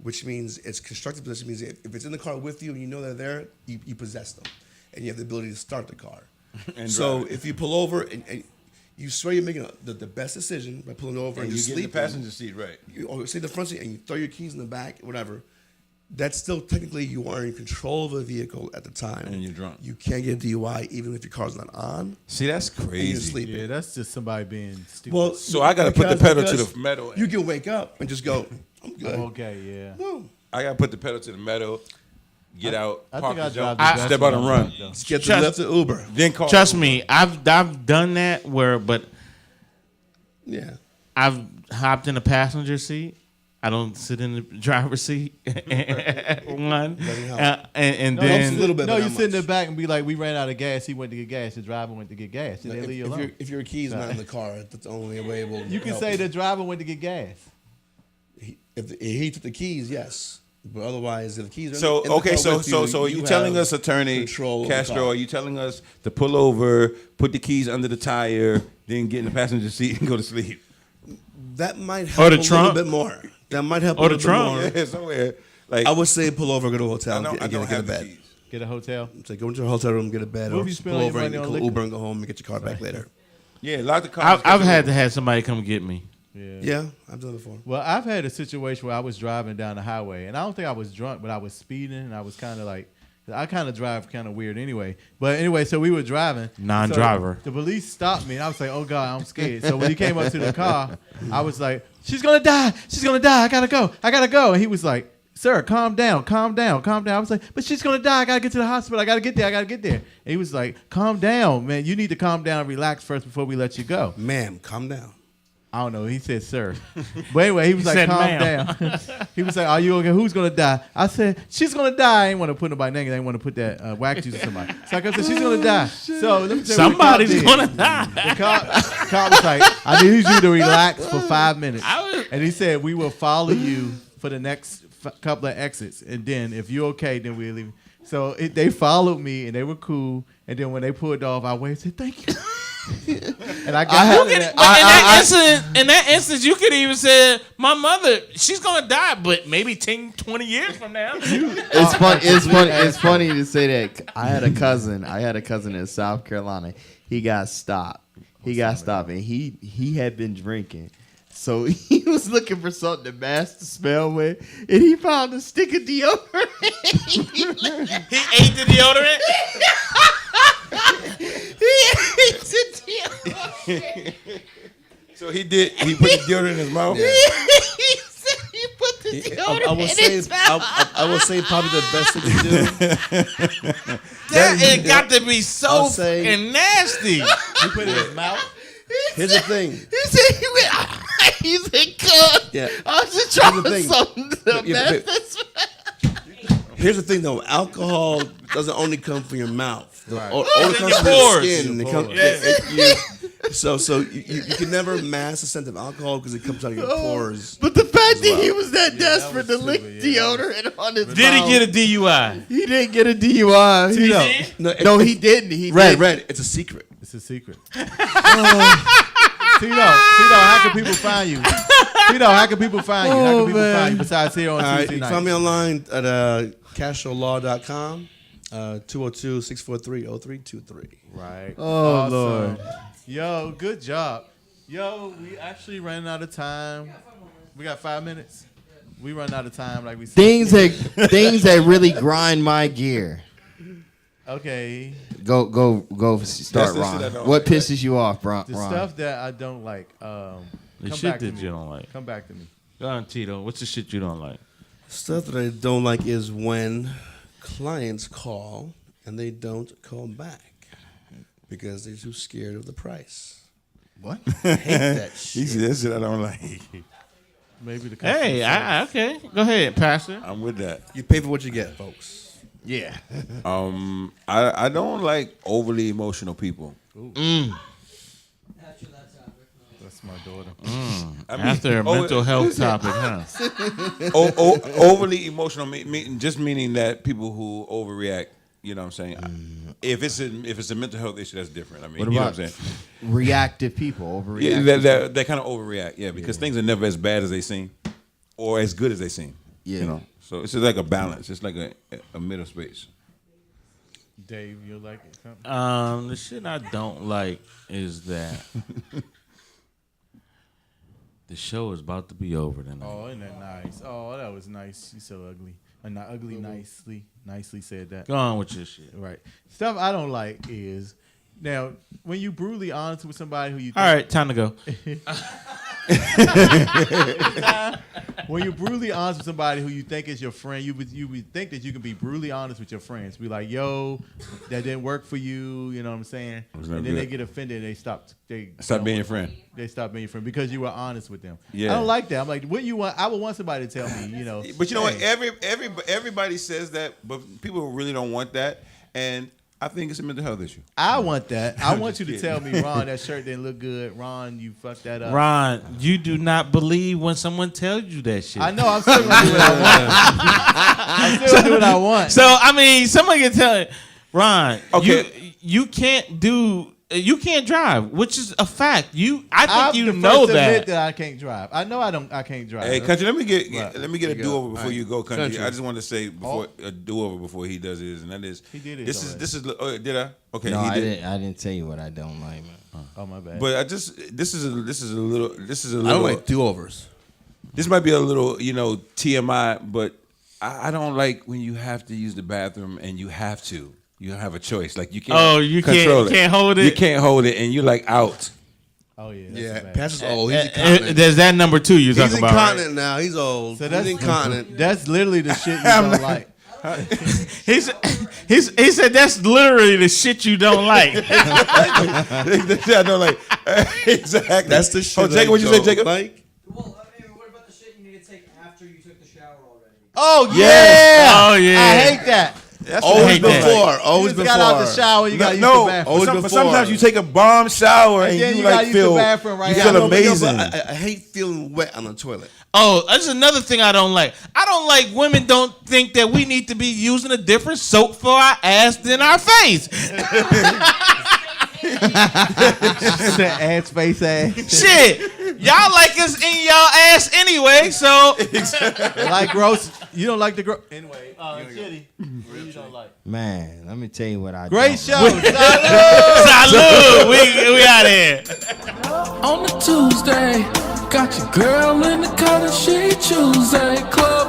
which means it's constructive possession, means if it's in the car with you and you know they're there, you possess them, and you have the ability to start the car. So if you pull over and you swear you're making the best decision by pulling over and you just get in the sleeping, passenger seat, right? or say the front seat and you throw your keys in the back, whatever, that's still technically you are in control of the vehicle at the time. And you're drunk. You can't get a DUI even if your car's not on. See, that's And you're crazy. sleeping. Yeah, that's just somebody being stupid. Well, So I gotta put the pedal to the metal. You can wake up and just go, I'm good. Okay, yeah. No. I gotta put the pedal to the metal, get out, I park think I the drive jump, the best step out when and I'm run. drunk, though. Just get to Trust- left to Uber. Then call. Trust me, I've done that but Yeah. I've hopped in the passenger seat. I don't sit in the driver's seat. One, and No, then a little bit, No, but you not sit in the much. back and be like, we ran out of gas. He went to get gas. The driver went to get gas. And they leave you alone. If your key's not in the car, that's the only way it will You can help say the driver went to get gas. If he took the keys, yes. But otherwise, if the keys are So in the okay, car so with so are you telling have us, Attorney control of the Castro? car. Are you telling us to pull over, put the keys under the tire, then get in the passenger seat and go to sleep? That might help the a little trunk? bit more. That might help Or a the little trunk? bit more. Yeah, somewhere. Like I would say pull over, go to a hotel, I and don't, get, I and don't get a have the bed. keys. Get a hotel. So go into a hotel room, get a bed, What or if you just spend pull all your over money and on call liquor? Uber and go home and get your car back later. Yeah, lock the car. I've had to have somebody come get me. Yeah, I've done it before. Well, I've had a situation where I was driving down the highway, and I don't think I was drunk, but I was speeding, and I was kind of like, I kind of drive kind of weird anyway. But anyway, so we were driving. Non-driver. So the police stopped me, and I was like, oh, God, I'm scared. So when he came up to the car, I was like, she's going to die. She's going to die. I got to go. I got to go. And he was like, sir, calm down, calm down, calm down. I was like, but she's going to die. I got to get to the hospital. I got to get there. I got to get there. And he was like, calm down, man. You need to calm down and relax first before we let you go. Ma'am, calm down. I don't know. He said, sir. But anyway, he was like, said, calm ma'am. down. He was like, are you okay? Who's going to die? I said, she's going to die. I ain't want to put nobody name. I didn't want to put that whack juice on somebody. So I said, she's going to die. So let me tell you what the Somebody's cop gonna did. die. The cop was like, I need you to relax for 5 minutes. And he said, we will follow you for the next couple of exits. And then if you're okay, then we'll leave. So they followed me, and they were cool. And then when they pulled off, I waved and said, thank you. And I got out of that. In that instance, you could even say, my mother, she's gonna die, but maybe 10, 20 years from now. It's fun. It's fun. It's funny to say that. I had a cousin in South Carolina. He got stopped. And he had been drinking. So he was looking for something to mask the smell with, and he found a stick of deodorant. He ate the deodorant. So he put the deodorant in his mouth. I will say probably the best thing to do. That it got to be so I'll say- fucking nasty. He put it in his mouth. Here's the thing. He said, "God, Yeah. I was just Here's trying the to thing. something to Yeah, mask but- the smell." Here's the thing, though. Alcohol doesn't only come from your mouth. The Right. odor comes your from your pores. skin. Your It comes- pores. so you can never mask the scent of alcohol because it comes out of your pores. But the fact that well. he was that desperate was to lick stupid, yeah. deodorant on his Did he mouth. get a DUI? He didn't get a DUI. No, he didn't. He didn't. Red. It's a secret. It's a secret. Tito, how can people find you? Tito, how can people find you? How can people find you besides here on All right, Tuesday you night? can find me online at cashflowlaw.com, 202-643-0323. Right. Oh, Lord. Yo, good job. Yo, we actually ran out of time. We got 5 minutes. We run out of time like we said. Things that really grind my gear. Okay. Go start, That's the shit I Ron. don't What like. pisses you off, Ron? The stuff that I don't like. The Come shit back to that me. you don't like. Come back to me. Go on, Tito. What's the shit you don't like? Stuff that I don't like is when clients call and they don't call back because they're too scared of the price. What? I hate that He shit. said, that's it I don't like. Maybe the Hey, okay. Go ahead, Pastor. I'm with that. You pay for what you get, folks. Yeah. I don't like overly emotional people. That's That's my daughter. I mean, After a mental health topic, huh? Overly emotional, just meaning that people who overreact. You know what I'm saying? If it's a mental health issue, that's different. I mean, What you know about what I'm saying? reactive people? Yeah, Overreactive. they kind of overreact. Yeah, because things are never as bad as they seem, or as good as they seem. Yeah. You know, so it's just like a balance. It's like a middle space. Dave, you like it? Something? The shit I don't like is that the show is about to be over tonight. Oh, isn't that nice? Oh, that was nice. She's so ugly. Not ugly, nicely said that. Go on with your shit. Right. Stuff I don't like is now when you brutally honest with somebody who you think, All right, time to go. when you're brutally honest with somebody who you think is your friend, you would think that you can be brutally honest with your friends. Be like, yo, that didn't work for you. You know what I'm saying? And then good. they get offended. They stop being your friend. They stop being your friend because you were honest with them. Yeah. I don't like that. I'm like, what you want? I would want somebody to tell me. You know. But you know what? hey, Everybody says that, but people really don't want that, and I think it's a mental health issue. I want that. I want you to Just tell me, Ron, that shirt didn't look good. Ron, you fucked that up. Ron, you do not believe when someone tells you that shit. I know. I'm still gonna do what I want. I'm still gonna do what I want. So I mean, somebody can tell it, Ron. Okay. you can't drive, which is a fact. I think you the know first to that. admit that I can't drive. I know I can't drive. Hey, country, let me get Right. a do over before you go, country. Country. I just want to say before a do over before he does his, and that is He did it This is oh, did I? Okay, No, he I did. didn't. I didn't tell you what I don't like, man. Oh my bad. But this is a little. I don't like do-overs. This might be a little, TMI, but I don't like when you have to use the bathroom and you have to. You don't have a choice. Like you can't. Oh, you control can't hold it? You can't hold it, and you're like out. oh yeah. That's Yeah, bad. Pastor's old. He's incontinent. There's that number 2 you're He's talking about. Right? incontinent now. He's old. So that's He's incontinent. That's literally the shit you don't like. He said that's literally the shit you don't like. I don't like. Exactly. That's the shit. Oh, Jacob, what you say, Jacob? Like, Well, what about the shit you need to take after you took the shower already? Oh yeah. Yes. Oh, yeah. I hate that. That's I always hate that. before. Always You just before. got out the shower. You got to use the no. bathroom. Always But before. sometimes you take a bomb shower and then you you gotta like use the feel. bathroom, right? You Yeah, feel I But no, amazing. but I hate feeling wet on the toilet. Oh, that's another thing I don't like. I don't like women don't think that we need to be using a different soap for our ass than our face. Ass face ass. Shit. Y'all like us in y'all ass anyway, so Like gross. You don't like the gross. Anyway, shitty. What you don't like? Man, let me tell you what I Great don't show. like. salute. We out here. On a Tuesday, got your girl in the cut and she Tuesday. Club